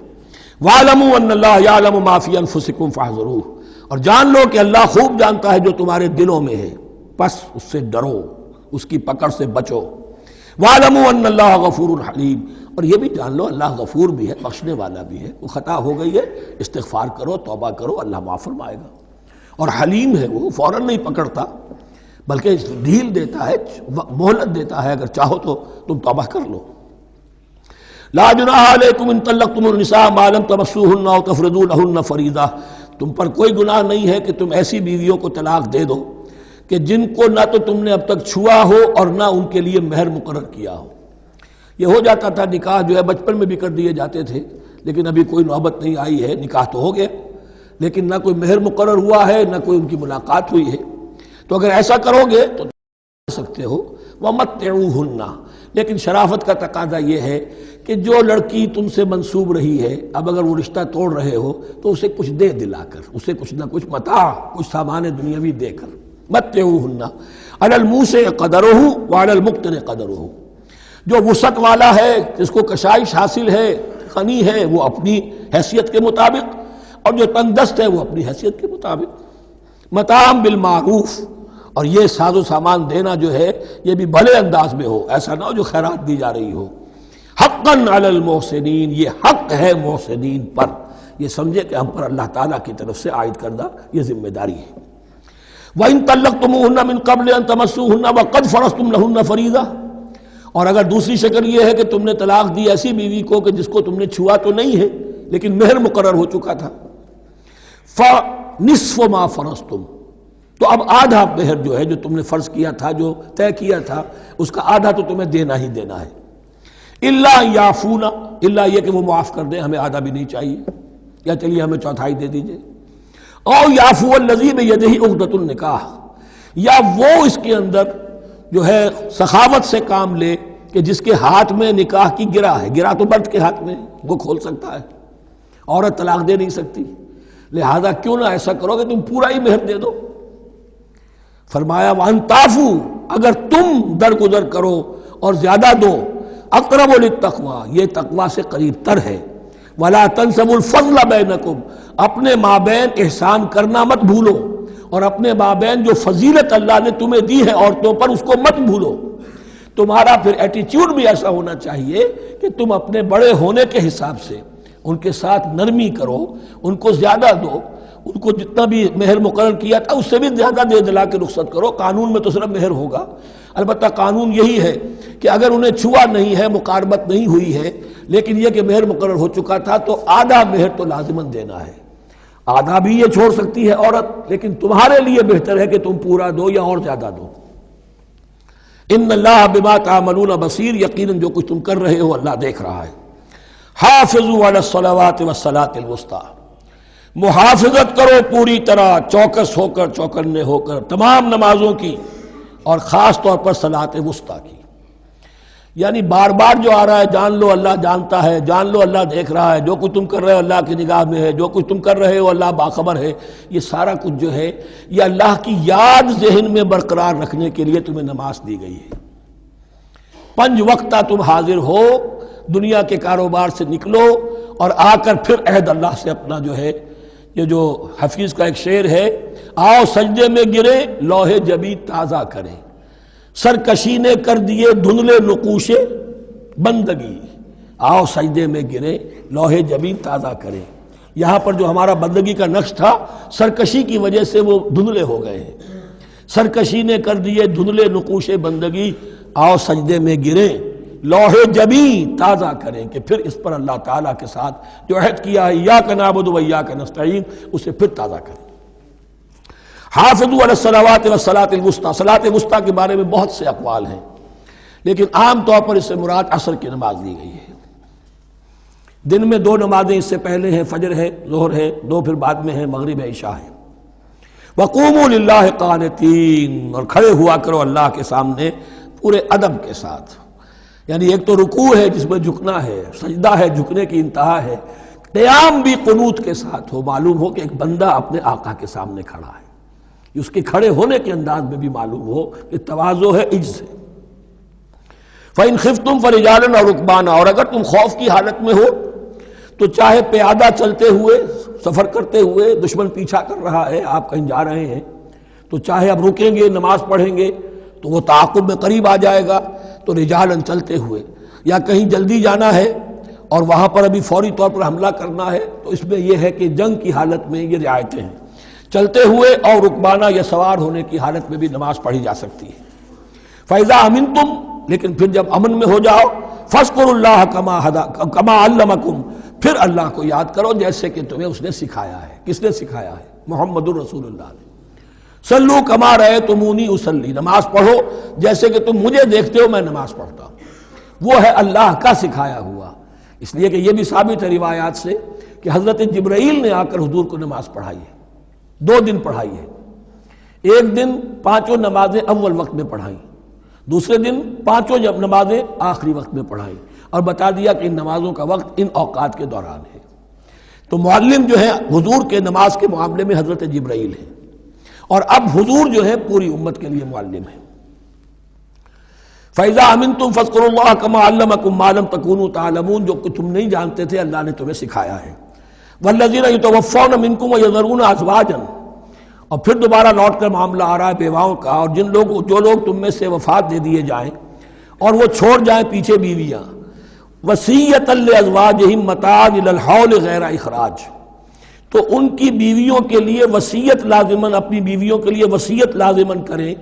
وَاعْلَمُوا أَنَّ اللَّهَ يَعْلَمُ مَا فِي أَنفُسِكُمْ فَاحْذَرُوهُ، اور جان لو کہ اللہ خوب جانتا ہے جو تمہارے دلوں میں ہے، پس اس سے ڈرو، اس کی پکڑ سے بچو. وَاعْلَمُوا أَنَّ اللَّهَ غَفُورٌ حَلِيمٌ، اور یہ بھی جان لو اللہ غفور بھی ہے، بخشنے والا بھی ہے. وہ خطا ہو گئی ہے، استغفار کرو، توبہ کرو، اللہ معاف فرمائے گا. اور حلیم ہے، وہ فوراً نہیں پکڑتا بلکہ ڈھیل دیتا ہے، مہلت دیتا ہے، اگر چاہو تو تم توبہ کر لو. لا جناح علیکم ان طلقتم النساء ما لم تمسوهن او تفرضوا لهن فریضہ، تم پر کوئی گناہ نہیں ہے کہ تم ایسی بیویوں کو طلاق دے دو کہ جن کو نہ تو تم نے اب تک چھوا ہو اور نہ ان کے لیے مہر مقرر کیا ہو. یہ ہو جاتا تھا، نکاح جو ہے بچپن میں بھی کر دیے جاتے تھے، لیکن ابھی کوئی نوبت نہیں آئی ہے، نکاح تو ہو گیا لیکن نہ کوئی مہر مقرر ہوا ہے، نہ کوئی ان کی ملاقات ہوئی ہے. تو اگر ایسا کرو گے تو سکتے ہو. وَمَتِّعُوهُنَّ، لیکن شرافت کا تقاضا یہ ہے کہ جو لڑکی تم سے منسوب رہی ہے، اب اگر وہ رشتہ توڑ رہے ہو تو اسے کچھ دے دلا کر، اسے کچھ نہ کچھ متاع، کچھ سامان دنیاوی دے کر. مَتِّعُوهُنَّ عَلَى الْمُوسِعِ قَدَرُهُ وَعَلَى الْمُقْتِرِ قَدَرُهُ، جو وسعت والا ہے، جس کو کشائش حاصل ہے، غنی ہے، وہ اپنی حیثیت کے مطابق، اور جو تنگ دست ہے وہ اپنی حیثیت کے مطابق. متاعًا بالمعروف، اور یہ ساز و سامان دینا جو ہے یہ بھی بھلے انداز میں ہو، ایسا نہ ہو جو خیرات دی جا رہی ہو. حقا علی المحسنین، یہ حق ہے محسنین پر، یہ سمجھے کہ ہم پر اللہ تعالیٰ کی طرف سے عائد کردہ یہ ذمہ داری ہے۔ وَإِن طَلَّقْتُمُوهُنَّ مِن قَبْلِ أَن تَمَسُّوهُنَّ وَقَدْ فَرَضْتُمْ لَهُنَّ فَرِيضَةً، اور اگر دوسری شکل یہ ہے کہ تم نے طلاق دی ایسی بیوی کو کہ جس کو تم نے چھوا تو نہیں ہے لیکن مہر مقرر ہو چکا تھا، فَنِصْفُ مَا فَرَضْتُمْ، تو اب آدھا مہر جو ہے جو تم نے فرض کیا تھا، جو طے کیا تھا، اس کا آدھا تو تمہیں دینا ہی دینا ہے۔ الا یعفون، الا یہ کہ وہ معاف کر دیں، ہمیں آدھا بھی نہیں چاہیے، یا چلیے ہمیں چوتھائی دے دیجئے، او یعفو الذی بیدہ عقدۃ النکاح، یا وہ اس کے اندر جو ہے سخاوت سے کام لے کہ جس کے ہاتھ میں نکاح کی گرہ ہے، گرہ تو مرد کے ہاتھ میں وہ کھول سکتا ہے، عورت طلاق دے نہیں سکتی، لہذا کیوں نہ ایسا کرو کہ تم پورا ہی مہر دے دو۔ فرمایا وان تعفو، اگر تم درگزر کرو اور زیادہ دو، اقرب للتقوی، یہ تقوی سے قریب تر ہے، ولا تنسبوا الفضل بینکم، اپنے مابین احسان کرنا مت بھولو، اور اپنے مابین جو فضیلت اللہ نے تمہیں دی ہے عورتوں پر اس کو مت بھولو۔ تمہارا پھر ایٹیچیوڈ بھی ایسا ہونا چاہیے کہ تم اپنے بڑے ہونے کے حساب سے ان کے ساتھ نرمی کرو، ان کو زیادہ دو، ان کو جتنا بھی مہر مقرر کیا تھا اس سے بھی زیادہ دے دلا کے رخصت کرو۔ قانون میں تو صرف مہر ہوگا، البتہ قانون یہی ہے کہ اگر انہیں چھوا نہیں ہے، مقاربت نہیں ہوئی ہے، لیکن یہ کہ مہر مقرر ہو چکا تھا تو آدھا مہر تو لازماً دینا ہے۔ آدھا بھی یہ چھوڑ سکتی ہے عورت، لیکن تمہارے لیے بہتر ہے کہ تم پورا دو یا اور زیادہ دو۔ ان اللہ بما تعملون بصیر، یقیناً جو کچھ تم کر رہے ہو اللہ دیکھ رہا ہے۔ حافظوا علی الصلوات والصلاۃ الوسطی، محافظت کرو پوری طرح، چوکس ہو کر، چوکنے ہو کر تمام نمازوں کی، اور خاص طور پر صلاۃ وسطیٰ کی۔ یعنی بار بار جو آ رہا ہے جان لو اللہ جانتا ہے، جان لو اللہ دیکھ رہا ہے، جو کچھ تم کر رہے ہو اللہ کی نگاہ میں ہے، جو کچھ تم کر رہے ہو اللہ باخبر ہے، یہ سارا کچھ جو ہے یہ اللہ کی یاد ذہن میں برقرار رکھنے کے لیے تمہیں نماز دی گئی ہے۔ 5 وقتہ تم حاضر ہو، دنیا کے کاروبار سے نکلو اور آ کر پھر عہد اللہ سے اپنا جو ہے، یہ جو حفیظ کا ایک شعر ہے، آؤ سجدے میں گرے لوح جبیں تازہ کریں، سرکشی نے کر دیے دھندلے نقوش بندگی، آؤ سجدے میں گرے لوح جبیں تازہ کریں۔ یہاں پر جو ہمارا بندگی کا نقش تھا سرکشی کی وجہ سے وہ دھندلے ہو گئے ہیں، سرکشی نے کر دیے دھندلے نقوش بندگی، آؤ سجدے میں گرے لوح جبیں تازہ کریں، کہ پھر اس پر اللہ تعالیٰ کے ساتھ جو عہد کیا ہے ایاک نعبد و ایاک نستعین اسے پھر تازہ کریں۔ حافظوا علی الصلوات والصلاۃ الوسطی، صلاۃ وسطیٰ کے بارے میں بہت سے اقوال ہیں، لیکن عام طور پر اس سے مراد عصر کی نماز لی گئی ہے۔ دن میں 2 نمازیں اس سے پہلے ہیں، فجر ہے، ظہر ہے، 2 پھر بعد میں ہیں، مغرب ہے، عشاء ہے۔ وقوموا للہ قانتین، اور کھڑے ہوا کرو اللہ کے سامنے پورے ادب کے ساتھ، یعنی ایک تو رکوع ہے جس میں جھکنا ہے، سجدہ ہے جھکنے کی انتہا ہے، قیام بھی قنوت کے ساتھ ہو، معلوم ہو کہ ایک بندہ اپنے آقا کے سامنے کھڑا ہے، اس کے کھڑے ہونے کے انداز میں بھی معلوم ہو کہ تواضع ہے، عجز ہے۔ فَإِنْ خِفْتُمْ فَرِجَالًا أَوْ رُكْبَانًا، اور اگر تم خوف کی حالت میں ہو تو چاہے پیادہ چلتے ہوئے، سفر کرتے ہوئے، دشمن پیچھا کر رہا ہے، آپ کہیں جا رہے ہیں تو چاہے اب رکیں گے نماز پڑھیں گے تو وہ تعاقب میں قریب آ جائے گا، تو رجالن چلتے ہوئے، یا کہیں جلدی جانا ہے اور وہاں پر ابھی فوری طور پر حملہ کرنا ہے تو اس میں یہ ہے کہ جنگ کی حالت میں یہ رعایتیں ہیں، چلتے ہوئے اور رکبانہ یا سوار ہونے کی حالت میں بھی نماز پڑھی جا سکتی ہے۔ فَإِذَا أَمِنْتُمْ، لیکن پھر جب امن میں ہو جاؤ، فَاذْكُرُوا اللَّهَ كَمَا عَلَّمَكُمْ، پھر اللہ کو یاد کرو جیسے کہ تمہیں اس نے سکھایا ہے۔ کس نے سکھایا ہے؟ محمد الرسول اللہ نے۔ صلو کما رأیتمونی اصلی، نماز پڑھو جیسے کہ تم مجھے دیکھتے ہو میں نماز پڑھتا ہوں۔ وہ ہے اللہ کا سکھایا ہوا، اس لیے کہ یہ بھی ثابت ہے روایات سے کہ حضرت جبرائیل نے آ کر حضور کو نماز پڑھائی ہے، 2 دن پڑھائی ہے۔ ایک دن 5 نمازیں اول وقت میں پڑھائیں، دوسرے دن 5 نمازیں آخری وقت میں پڑھائیں، اور بتا دیا کہ ان نمازوں کا وقت ان اوقات کے دوران ہے۔ تو معلم جو ہے حضور کے نماز کے معاملے میں حضرت جبرائیل ہے، اور اب حضور جو ہے پوری امت کے لیے معلم ہے۔ فَإِذَا أَمِنْتُمْ فَاذْكُرُوا اللَّهَ كَمَا عَلَّمَكُمْ مَا لَمْ تَكُونُوا تَعْلَمُونَ، جو کہ تم نہیں جانتے تھے اللہ نے تمہیں سکھایا ہے۔ وَالَّذِينَ يُتَوَفَّوْنَ مِنْكُمْ وَيَذَرُونَ أَزْوَاجًا، اور پھر دوبارہ لوٹ کر معاملہ آ رہا ہے بیواؤں کا، اور جو لوگ تم میں سے وفات دے دیے جائیں اور وہ چھوڑ جائیں پیچھے بیویاں، وصیۃ لازواجہم متاعا الی الحول غیر اخراج، تو ان کی بیویوں کے لیے وصیت لازماً، اپنی بیویوں کے لیے وصیت لازماً کریں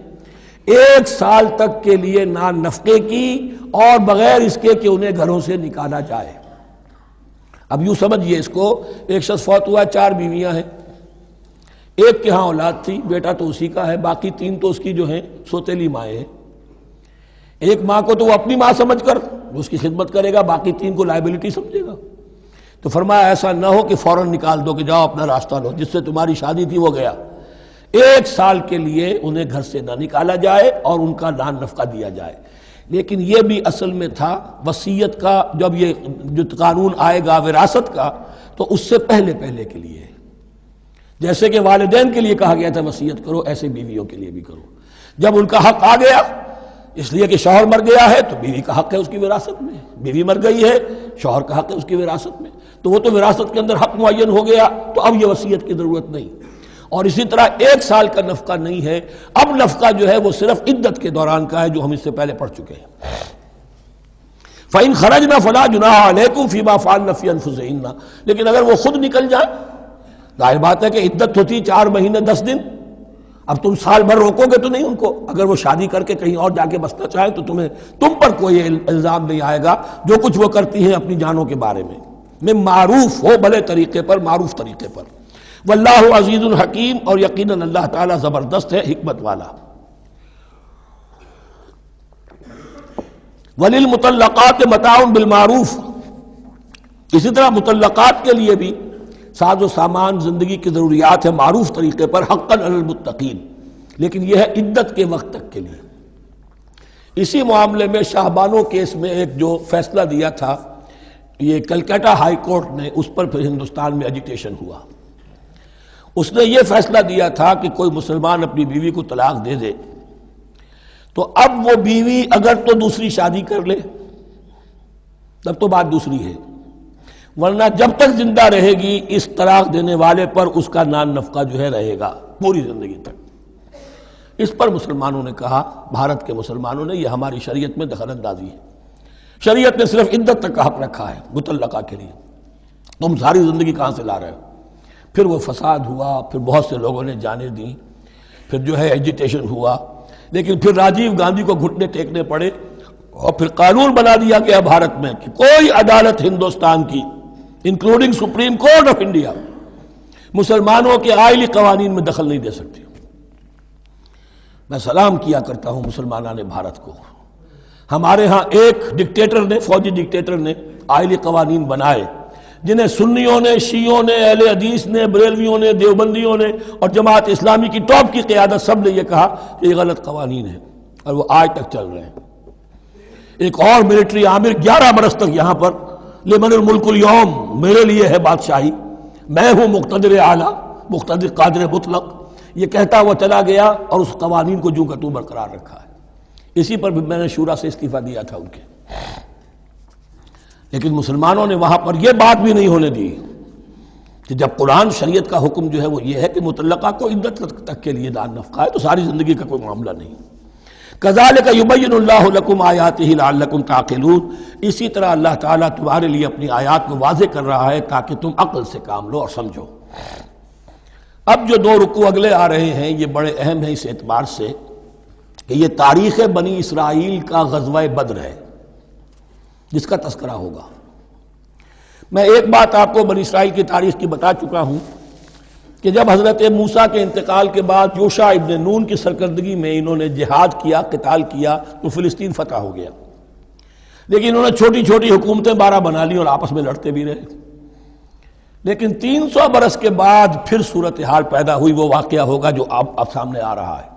1 سال تک کے لیے نان نفقے کی، اور بغیر اس کے کہ انہیں گھروں سے نکالا جائے۔ اب یوں سمجھیے اس کو، ایک شخص فوت ہوا، 4 بیویاں ہیں، ایک کے ہاں اولاد تھی، بیٹا تو اسی کا ہے، باقی 3 تو اس کی جو ہیں سوتیلی مائیں ہیں۔ ایک ماں کو تو وہ اپنی ماں سمجھ کر اس کی خدمت کرے گا، باقی 3 کو لائبلٹی سمجھے گا۔ تو فرمایا ایسا نہ ہو کہ فوراً نکال دو کہ جاؤ اپنا راستہ لو، جس سے تمہاری شادی تھی وہ گیا۔ 1 سال کے لیے انہیں گھر سے نہ نکالا جائے اور ان کا نان نفقہ دیا جائے۔ لیکن یہ بھی اصل میں تھا وصیت کا، جب یہ جو قانون آئے گا وراثت کا تو اس سے پہلے کے لیے، جیسے کہ والدین کے لیے کہا گیا تھا وصیت کرو، ایسے بیویوں کے لیے بھی کرو۔ جب ان کا حق آ گیا، اس لیے کہ شوہر مر گیا ہے تو بیوی کا حق ہے اس کی وراثت میں، بیوی مر گئی ہے شوہر کا حق ہے اس کی وراثت میں، تو وہ تو وراثت کے اندر حق معین ہو گیا، تو اب یہ وصیت کی ضرورت نہیں۔ اور اسی طرح 1 سال کا نفقہ نہیں ہے، اب نفقہ جو ہے وہ صرف عدت کے دوران کا ہے، جو ہم اس سے پہلے پڑھ چکے ہیں۔ فَإِنْ خَرَجْنَ فَلَا جُنَاحَ عَلَيْكُمْ فِي مَا فَعَلْنَ فِي أَنفُسِهِنَّ، لیکن اگر وہ خود نکل جائیں، ظاہر بات ہے کہ عدت ہوتی 4 مہینے 10 دن، اب تم سال بھر روکو گے تو نہیں ان کو، اگر وہ شادی کر کے کہیں اور جا کے بسنا چاہیں تو تم پر کوئی الزام نہیں آئے گا، جو کچھ وہ کرتی ہیں اپنی جانوں کے بارے میں معروف ہو، بھلے طریقے پر، معروف طریقے پر۔ واللہ عزیز الحکیم، اور یقیناً اللہ تعالیٰ زبردست ہے، حکمت والا۔ وللمطلقات متاع بالمعروف، اسی طرح مطلقات کے لیے بھی ساز و سامان زندگی کی ضروریات ہے معروف طریقے پر، حقا علی المتقین، لیکن یہ ہے عدت کے وقت تک کے لیے۔ اسی معاملے میں شاہ بانو کیس میں ایک جو فیصلہ دیا تھا یہ کلکتہ ہائی کورٹ نے، اس پر پھر ہندوستان میں ایجیٹیشن ہوا۔ اس نے یہ فیصلہ دیا تھا کہ کوئی مسلمان اپنی بیوی کو طلاق دے دے تو اب وہ بیوی اگر تو دوسری شادی کر لے تب تو بات دوسری ہے، ورنہ جب تک زندہ رہے گی اس طلاق دینے والے پر اس کا نان نفقہ جو ہے رہے گا پوری زندگی تک۔ اس پر مسلمانوں نے کہا، بھارت کے مسلمانوں نے، یہ ہماری شریعت میں دخل اندازی ہے، شریعت نے صرف عدت تک کا حق رکھا ہے مطلقہ کے لیے، تم ساری زندگی کہاں سے لا رہے ہو؟ پھر وہ فساد ہوا، پھر بہت سے لوگوں نے جانیں دیں، پھر جو ہے ایجیٹیشن ہوا، لیکن پھر راجیو گاندھی کو گھٹنے ٹیکنے پڑے، اور پھر قانون بنا دیا گیا بھارت میں کہ کوئی عدالت ہندوستان کی including supreme court of India مسلمانوں کے آئلی قوانین میں دخل نہیں دے سکتی۔ میں سلام کیا کرتا ہوں مسلمانان بھارت کو، ہمارے ہاں ایک ڈکٹیٹر نے، فوجی ڈکٹیٹر نے آئلی قوانین بنائے جنہیں سنیوں نے، شیعوں نے، اہل حدیث نے، بریلویوں نے، دیوبندیوں نے اور جماعت اسلامی کی ٹاپ کی قیادت سب نے یہ کہا کہ یہ غلط قوانین ہیں، اور وہ آج تک چل رہے ہیں۔ ایک اور ملٹری عامر 11 برس تک یہاں پر لمن الملک اليوم، میرے لیے ہے بادشاہی، میں ہوں مقتدر اعلیٰ، مقتدر قادر مطلق، یہ کہتا وہ چلا گیا اور اس قوانین کو جو کا تو برقرار رکھا ہے۔ اسی پر بھی میں نے شورا سے استعفیٰ دیا تھا ان کے، لیکن مسلمانوں نے وہاں پر یہ بات بھی نہیں ہونے دی کہ جب قرآن شریعت کا حکم جو ہے وہ یہ ہے کہ مطلقہ کو عدت تک کے لیے نان نفقہ ہے تو ساری زندگی کا کوئی معاملہ نہیں۔ کذالک یبین اللہ لکم آیاتہ لعلکم تعقلون، اسی طرح اللہ تعالیٰ تمہارے لیے اپنی آیات کو واضح کر رہا ہے تاکہ تم عقل سے کام لو اور سمجھو۔ اب جو 2 رکوع اگلے آ رہے ہیں یہ بڑے اہم ہیں اس اعتبار سے کہ یہ تاریخ بنی اسرائیل کا غزوہ بدر ہے جس کا تذکرہ ہوگا۔ میں ایک بات آپ کو بنی اسرائیل کی تاریخ کی بتا چکا ہوں کہ جب حضرت موسیٰ کے انتقال کے بعد یوشع ابن نون کی سرکردگی میں انہوں نے جہاد کیا، قتال کیا تو فلسطین فتح ہو گیا، لیکن انہوں نے چھوٹی چھوٹی حکومتیں 12 بنا لی اور آپس میں لڑتے بھی رہے۔ لیکن 300 برس کے بعد پھر صورتحال پیدا ہوئی، وہ واقعہ ہوگا جو اب سامنے آ رہا ہے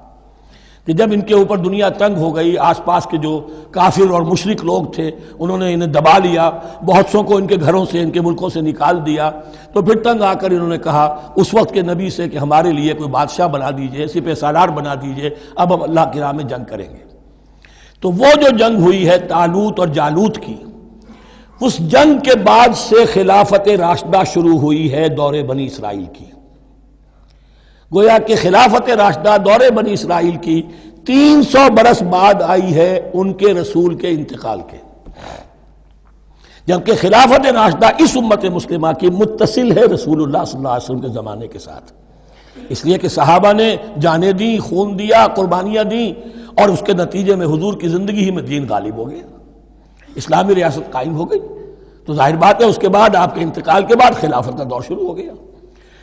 کہ جب ان کے اوپر دنیا تنگ ہو گئی، آس پاس کے جو کافر اور مشرک لوگ تھے انہوں نے انہیں دبا لیا، بہت سو کو ان کے گھروں سے، ان کے ملکوں سے نکال دیا، تو پھر تنگ آ کر انہوں نے کہا اس وقت کے نبی سے کہ ہمارے لیے کوئی بادشاہ بنا دیجئے، سپہ سالار بنا دیجئے، اب ہم اللہ کی راہ میں جنگ کریں گے۔ تو وہ جو جنگ ہوئی ہے طالوت اور جالوت کی، اس جنگ کے بعد سے خلافت راشدہ شروع ہوئی ہے دور بنی اسرائیل کی۔ گویا کہ خلافت راشدہ دور بنی اسرائیل کی 300 برس بعد آئی ہے ان کے رسول کے انتقال کے۔ جبکہ خلافت راشدہ اس امت مسلمہ کی متصل ہے رسول اللہ صلی اللہ علیہ وسلم کے زمانے کے ساتھ، اس لیے کہ صحابہ نے جانیں دیں، خون دیا، قربانیاں دیں، اور اس کے نتیجے میں حضور کی زندگی ہی میں دین غالب ہو گیا، اسلامی ریاست قائم ہو گئی۔ تو ظاہر بات ہے اس کے بعد آپ کے انتقال کے بعد خلافت کا دور شروع ہو گیا،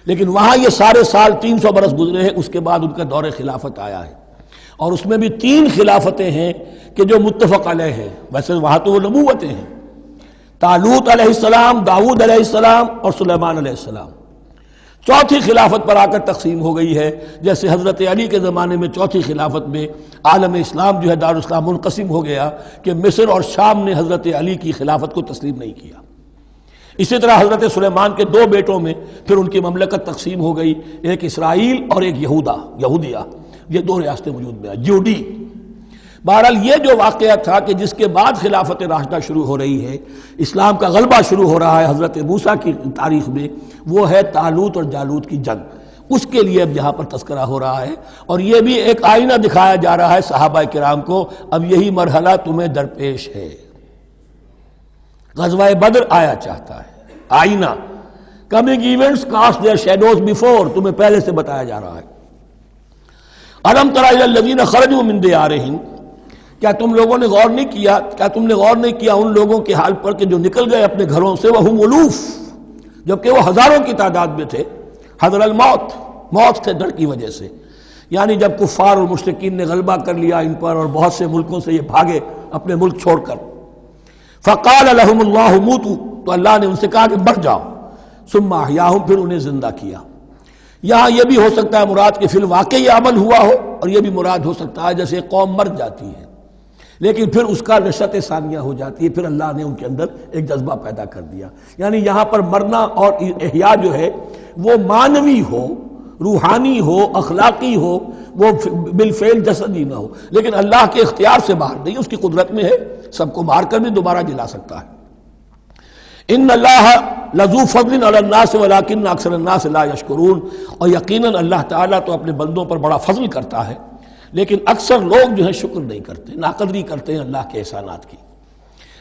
لیکن وہاں یہ سارے سال 300 برس گزرے ہیں، اس کے بعد ان کا دور خلافت آیا ہے، اور اس میں بھی 3 خلافتیں ہیں کہ جو متفق علیہ ہیں، ویسے وہاں تو وہ نبوتیں ہیں، طالوت علیہ السلام، داؤد علیہ السلام اور سلیمان علیہ السلام۔ چوتھی خلافت پر آ کر تقسیم ہو گئی ہے، جیسے حضرت علی کے زمانے میں چوتھی خلافت میں عالم اسلام جو ہے دارالاسلام منقسم ہو گیا کہ مصر اور شام نے حضرت علی کی خلافت کو تسلیم نہیں کیا۔ اسی طرح حضرت سلیمان کے 2 بیٹوں میں پھر ان کی مملکت تقسیم ہو گئی، ایک اسرائیل اور ایک یہودیہ، یہ 2 ریاستیں وجود میں آئی، جوڈی۔ بہرحال یہ جو واقعہ تھا کہ جس کے بعد خلافت راشدہ شروع ہو رہی ہے، اسلام کا غلبہ شروع ہو رہا ہے حضرت موسیٰ کی تاریخ میں، وہ ہے طالوت اور جالوت کی جنگ، اس کے لیے اب یہاں پر تذکرہ ہو رہا ہے، اور یہ بھی ایک آئینہ دکھایا جا رہا ہے صحابہ کرام کو، اب یہی مرحلہ تمہیں درپیش ہے۔ غزوہ بدر آیا چاہتا ہے، آئینہ، coming events cast their shadows before, تمہیں پہلے سے بتایا جا رہا ہے۔ الم تر الی الذین خرجوا من دیارہم، کیا تم لوگوں نے غور نہیں کیا، کیا تم نے غور نہیں کیا ان لوگوں کے حال پر کہ جو نکل گئے اپنے گھروں سے، وہم الوف، جبکہ وہ ہزاروں کی تعداد میں تھے، حذر الموت، موت سے ڈر کی وجہ سے، یعنی جب کفار اور مشرکین نے غلبہ کر لیا ان پر اور بہت سے ملکوں سے یہ بھاگے اپنے ملک چھوڑ کر، فقال لهم اللہ موتوا، تو اللہ نے ان سے کہا کہ مر جاؤ، ثم احیاہم، پھر انہیں زندہ کیا۔ یہاں یہ بھی ہو سکتا ہے مراد کہ فی الواقع یہ عمل ہوا ہو، اور یہ بھی مراد ہو سکتا ہے جیسے قوم مر جاتی ہے لیکن پھر اس کا نشأت ثانیہ ہو جاتی ہے، پھر اللہ نے ان کے اندر ایک جذبہ پیدا کر دیا، یعنی یہاں پر مرنا اور احیاء جو ہے وہ معنوی ہو، روحانی ہو، اخلاقی ہو، وہ بالفعل جسدی نہ ہو، لیکن اللہ کے اختیار سے باہر نہیں، اس کی قدرت میں ہے، سب کو مار کر بھی دوبارہ جلا سکتا ہے۔ ان اللہ لذو فضل علی الناس ولکن اکثر الناس لا یشکرون، اور یقیناً اللہ تعالیٰ تو اپنے بندوں پر بڑا فضل کرتا ہے، لیکن اکثر لوگ جو ہیں شکر نہیں کرتے، ناقدری کرتے ہیں اللہ کے احسانات کی۔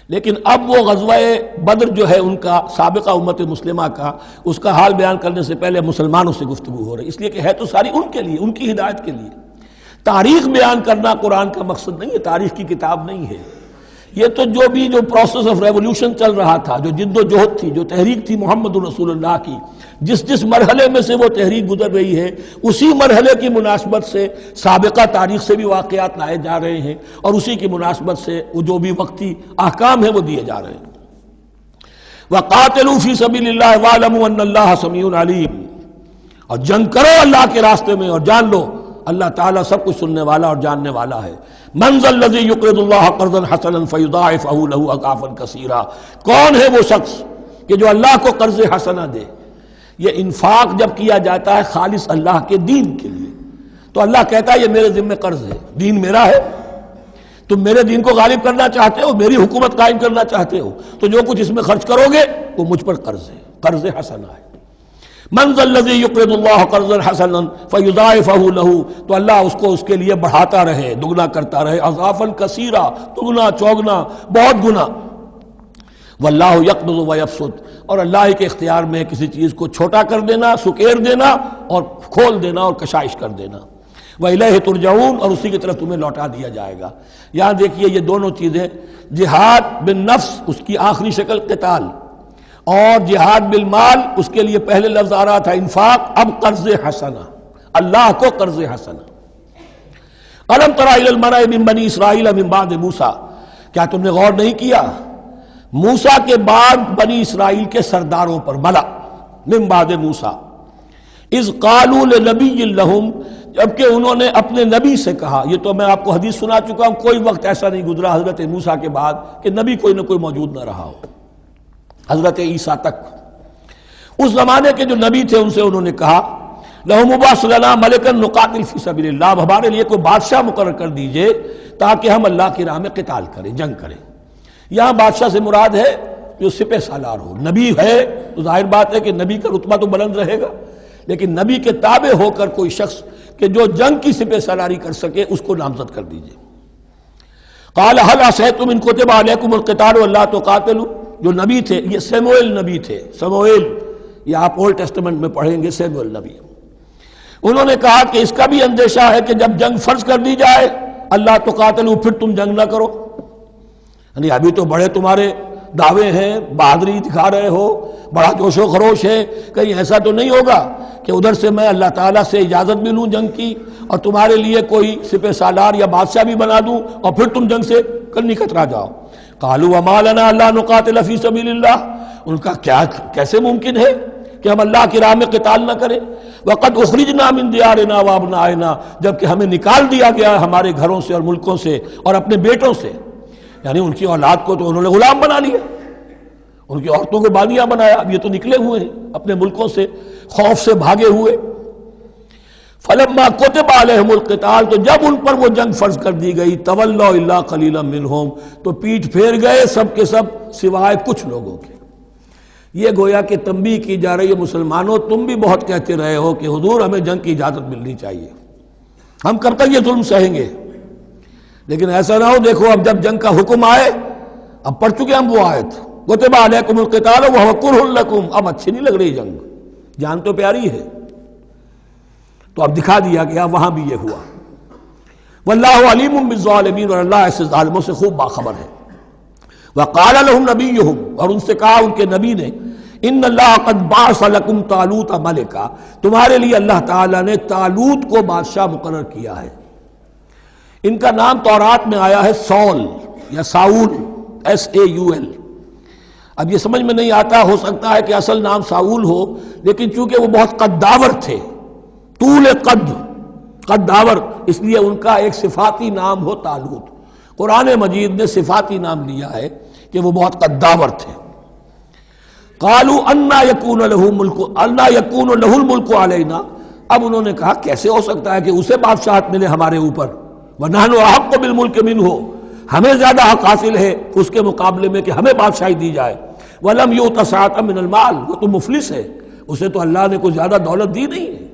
لیکن اب وہ غزوہ بدر جو ہے ان کا سابقہ امت مسلمہ کا، اس کا حال بیان کرنے سے پہلے مسلمانوں سے گفتگو ہو رہی، اس لیے کہ ہے تو ساری ان کے لیے، ان کی ہدایت کے لیے۔ تاریخ بیان کرنا قرآن کا مقصد نہیں ہے، تاریخ کی کتاب نہیں ہے یہ، تو جو پروسیس آف ریولوشن چل رہا تھا، جو جد و جہد تھی، جو تحریک تھی محمد رسول اللہ کی، جس مرحلے میں سے وہ تحریک گزر رہی ہے، اسی مرحلے کی مناسبت سے سابقہ تاریخ سے بھی واقعات لائے جا رہے ہیں، اور اسی کی مناسبت سے وہ جو بھی وقتی احکام ہیں وہ دیے جا رہے ہیں۔ وَقَاتِلُوا فِي سَبِيلِ اللَّهِ وَاعْلَمُوا أَنَّ اللَّهَ سَمِيعٌ عَلِيمٌ، اور جنگ کرو اللہ کے راستے میں، اور جان لو اللہ تعالیٰ سب کچھ سننے والا اور جاننے والا ہے۔ من ذا الذی یقرض اللہ قرضا حسنا فیضاعفہ لہ اضعافا کثیرا، کون ہے وہ شخص کہ جو اللہ کو قرض حسنہ دے؟ یہ انفاق جب کیا جاتا ہے خالص اللہ کے دین کے لیے، تو اللہ کہتا ہے یہ میرے ذمہ قرض ہے، دین میرا ہے، تم میرے دین کو غالب کرنا چاہتے ہو، میری حکومت قائم کرنا چاہتے ہو، تو جو کچھ اس میں خرچ کرو گے وہ مجھ پر قرض ہے، قرض حسنہ ہے۔ من ذا الذی یقرض اللہ قرضا حسنا فیضاعفہ لہ، تو اللہ اس کو اس کے لیے بڑھاتا رہے، دگنا کرتا رہے، اضعافا کثیرا، دگنا چوگنا، بہت گنا۔ واللہ یقبض ویبسط، اور اللہ ہی کے اختیار میں کسی چیز کو چھوٹا کر دینا، سکیر دینا، اور کھول دینا اور کشائش کر دینا۔ وَإِلَيْهِ تُرْجَعُونَ، اور اسی کی طرف تمہیں لوٹا دیا جائے گا۔ یہاں دیکھیے یہ دونوں چیزیں، جہاد بالنفس اس کی آخری شکل قتال، اور جہاد بالمال اس کے لیے پہلے لفظ آ رہا تھا انفاق، اب قرض حسنہ، اللہ کو قرض حسنہ۔ الم تر الی الملأ من بنی اسرائیل من بعد موسیٰ، کیا تم نے غور نہیں کیا موسیٰ کے بعد بنی اسرائیل کے سرداروں پر، ملا من بعد موسیٰ، اذ قالوا لنبی لہم، جبکہ انہوں نے اپنے نبی سے کہا، یہ تو میں آپ کو حدیث سنا چکا ہوں، کوئی وقت ایسا نہیں گزرا حضرت موسیٰ کے بعد کہ نبی کوئی نہ کوئی موجود نہ رہا ہو، حضرت عیسیٰ تک۔ اس زمانے کے جو نبی تھے ان سے انہوں نے کہا لَهُمْ مُبَعْثُ لَنَا مَلِكًا نُقَاتِلْ فِي سَبِيلِ اللَّهِ، اب ہمارے لیے کوئی بادشاہ مقرر کر دیجئے تاکہ ہم اللہ کی راہ میں قتال کریں، جنگ کریں۔ یہاں بادشاہ سے مراد ہے جو سپہ سالار ہو، نبی ہے تو ظاہر بات ہے کہ نبی کا رتبہ تو بلند رہے گا، لیکن نبی کے تابع ہو کر کوئی شخص کہ جو جنگ کی سپہ سالاری کر سکے اس کو نامزد کر دیجئے۔ قال هل عصیتم ان کتب علیکم القتال الا تقاتلوا، جو نبی تھے، یہ سیموئیل نبی تھے، سموئیل، یہ آپ اولڈ ٹیسٹمنٹ میں پڑھیں گے، سیموئیل نبی، انہوں نے کہا کہ اس کا بھی اندیشہ ہے کہ جب جنگ فرض کر دی جائے اللہ تو قاتلو، پھر تم جنگ نہ کرو، یعنی ابھی تو بڑے تمہارے دعوے ہیں، بہادری دکھا رہے ہو، بڑا جوش و خروش ہے، کہیں ایسا تو نہیں ہوگا کہ ادھر سے میں اللہ تعالیٰ سے اجازت بھی لوں جنگ کی اور تمہارے لیے کوئی سپہ سالار یا بادشاہ بھی بنا دوں اور پھر تم جنگ سے کنی کترا جاؤ۔ قالوا وما لنا الا نقاتل فی سبیل اللہ، ان کا کیسے ممکن ہے کہ ہم اللہ کی راہ میں قتال نہ کریں؟ وقد اخرجنا من دیارنا وابنائنا، جبکہ ہمیں نکال دیا گیا ہمارے گھروں سے اور ملکوں سے اور اپنے بیٹوں سے، یعنی ان کی اولاد کو تو انہوں نے غلام بنا لیا، ان کی عورتوں کو بانیاں بنایا، اب یہ تو نکلے ہوئے ہیں اپنے ملکوں سے خوف سے بھاگے ہوئے۔ فلما كتب علیہم القتال، تو جب ان پر وہ جنگ فرض کر دی گئی، تولوا الا قلیلا منہم، تو پیٹھ پھیر گئے سب کے سب سوائے کچھ لوگوں کے۔ یہ گویا کہ تنبیہ کی جا رہی ہے، مسلمانوں تم بھی بہت کہتے رہے ہو کہ حضور ہمیں جنگ کی اجازت ملنی چاہیے، ہم کب تک یہ ظلم سہیں گے، لیکن ایسا نہ ہو، دیکھو اب جب جنگ کا حکم آئے، اب پڑھ چکے ہم وہ آیت کتب علیکم القتال وہو کرہ لکم، اب اچھی نہیں لگ رہی جنگ، جان تو پیاری ہے، تو اب دکھا دیا گیا وہاں بھی یہ ہوا۔ واللہ علیم بالظالمین، اور اللہ ایسے ظالموں سے خوب باخبر ہے۔ وقال لهم نبیہم، اور ان سے کہا ان کے نبی نے، ان اللہ قد بعث لکم طالوت ملکا، تمہارے لیے اللہ تعالیٰ نے طالوت کو بادشاہ مقرر کیا ہے۔ ان کا نام تورات میں آیا ہے سول یا ساؤل، SAUL۔ اب یہ سمجھ میں نہیں آتا، ہو سکتا ہے کہ اصل نام ساؤل ہو، لیکن چونکہ وہ بہت قداور تھے، طول قداور، اس لیے ان کا ایک صفاتی نام ہو طالوت۔ قرآن مجید نے صفاتی نام لیا ہے کہ وہ بہت قداور تھے۔ قالوا انا یکون لہ الملک علینا، اب انہوں نے کہا کیسے ہو سکتا ہے کہ اسے بادشاہت ملے ہمارے اوپر، ونحن احق بالملک منہ، ہمیں زیادہ حق حاصل ہے اس کے مقابلے میں کہ ہمیں بادشاہی دی جائے۔ ولم یؤت سعۃ من المال، وہ تو مفلس ہے، اسے تو اللہ نے کوئی زیادہ دولت دی نہیں ہے،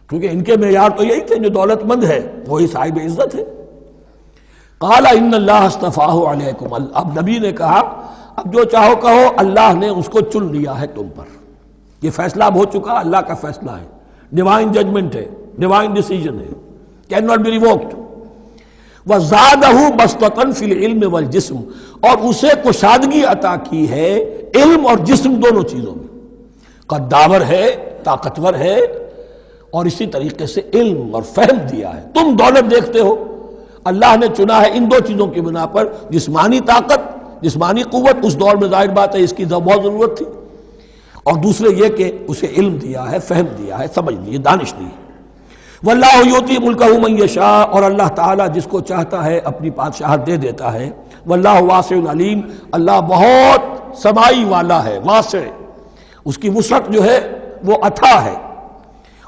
کیونکہ ان کے معیار تو یہی تھے، جو دولت مند ہے وہی صاحب عزت ہے۔ قال ان اللہ اصطفاہ علیکم، اب نبی نے کہا اب جو چاہو کہو، اللہ نے اس کو چن لیا ہے تم پر، یہ فیصلہ اب ہو چکا، اللہ کا فیصلہ ہے، ڈیوائن ججمنٹ ہے، ڈیوائن ڈیسیجن ہے، کین ناٹ بی ریووکڈ۔ وزادہ بسطۃ فی العلم والجسم، اور اسے کشادگی عطا کی ہے علم اور جسم دونوں چیزوں میں، قداور ہے، طاقتور ہے، اور اسی طریقے سے علم اور فہم دیا ہے۔ تم دولت دیکھتے ہو، اللہ نے چنا ہے ان دو چیزوں کی بنا پر، جسمانی طاقت، جسمانی قوت، اس دور میں ظاہر بات ہے اس کی بہت ضرورت تھی، اور دوسرے یہ کہ اسے علم دیا ہے، فہم دیا ہے، سمجھ دی ہے، دانش دی ہے۔ واللہ یؤتی ملکہ من یشاء، اور اللہ تعالیٰ جس کو چاہتا ہے اپنی بادشاہت دے دیتا ہے۔ واللہ واسع علیم، اللہ بہت سمائی والا ہے، واسع، اس کی وسعت جو ہے وہ اتھا ہے،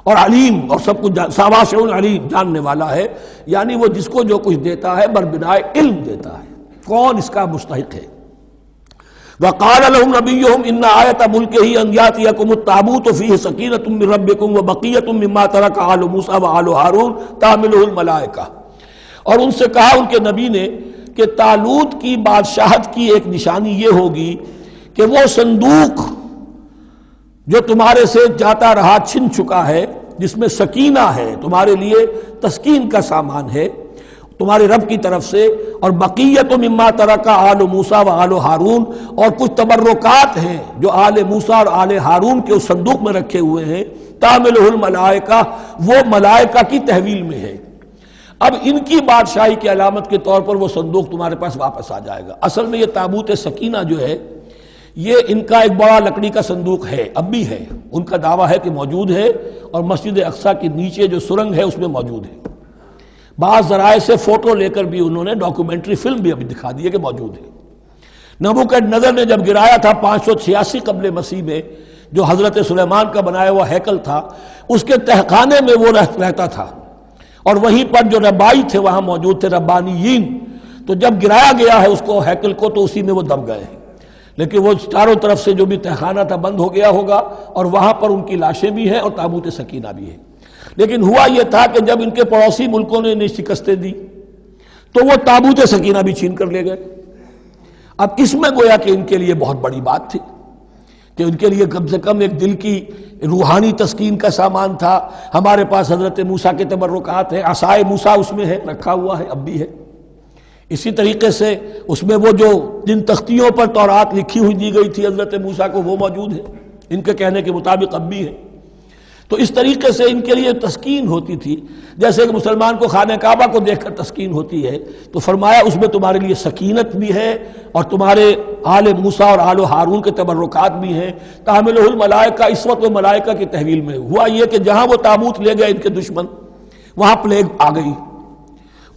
اور علیم، اور سب کچھ واسع علیم، جاننے والا ہے، یعنی وہ جس کو جو کچھ دیتا ہے بربنائے علم دیتا ہے، کون اس کا مستحق ہے۔ وقال لهم نبيهم ان آیۃ ملکہ ان یاتیکم التابوت فیہ سکینۃ من ربکم وبقیۃ مما ترک آل موسیٰ وآل ہارون تحملہ الملائکہ، اور ان سے کہا ان کے نبی نے کہ طالوت کی بادشاہت کی ایک نشانی یہ ہوگی کہ وہ صندوق جو تمہارے سے جاتا رہا چھن چکا ہے، جس میں سکینہ ہے، تمہارے لیے تسکین کا سامان ہے تمہارے رب کی طرف سے، اور بقیت مما ترک آل موسیٰ و آل ہارون، اور کچھ تبرکات ہیں جو آل موسیٰ اور آل ہارون کے اس صندوق میں رکھے ہوئے ہیں، تحملہ الملائکہ، وہ ملائکہ کی تحویل میں ہے۔ اب ان کی بادشاہی کی علامت کے طور پر وہ صندوق تمہارے پاس واپس آ جائے گا۔ اصل میں یہ تابوت سکینہ جو ہے، یہ ان کا ایک بڑا لکڑی کا صندوق ہے، اب بھی ہے، ان کا دعویٰ ہے کہ موجود ہے، اور مسجد اقصیٰ کے نیچے جو سرنگ ہے اس میں موجود ہے۔ بعض ذرائع سے فوٹو لے کر بھی انہوں نے ڈاکومنٹری فلم بھی ابھی دکھا دی ہے کہ موجود ہے۔ نبوکدنضر نے جب گرایا تھا 586 قبل مسیح میں، جو حضرت سلیمان کا بنایا ہوا ہیکل تھا، اس کے تہخانے میں وہ رہتا تھا، اور وہیں پر جو ربائی تھے وہاں موجود تھے، ربانیین، تو جب گرایا گیا ہے اس کو ہیکل کو تو اسی میں وہ دب گئے ہیں، لیکن وہ چاروں طرف سے جو بھی تہخانہ تھا بند ہو گیا ہوگا، اور وہاں پر ان کی لاشیں بھی ہیں اور تابوت سکینہ بھی ہے۔ لیکن ہوا یہ تھا کہ جب ان کے پڑوسی ملکوں نے انہیں شکستیں دی تو وہ تابوت سکینہ بھی چھین کر لے گئے۔ اب اس میں گویا کہ ان کے لیے بہت بڑی بات تھی کہ ان کے لیے کم سے کم ایک دل کی روحانی تسکین کا سامان تھا. ہمارے پاس حضرت موسیٰ کے تبرکات ہیں، عصائے موسیٰ اس میں ہے، رکھا ہوا ہے، اب بھی ہے. اسی طریقے سے اس میں وہ جو جن تختیوں پر تورات لکھی ہوئی دی گئی تھی حضرت موسیٰ کو، وہ موجود ہے ان کے کہنے کے مطابق، اب بھی ہے. تو اس طریقے سے ان کے لیے تسکین ہوتی تھی، جیسے کہ مسلمان کو خانہ کعبہ کو دیکھ کر تسکین ہوتی ہے. تو فرمایا اس میں تمہارے لیے سکینت بھی ہے اور تمہارے آل موسیٰ اور آل ہارون کے تبرکات بھی ہیں. تحملہ الملائکہ، اس وقت وہ ملائکہ کی تحویل میں ہوا یہ کہ جہاں وہ تابوت لے گئے ان کے دشمن، وہاں پلیگ آ گئی.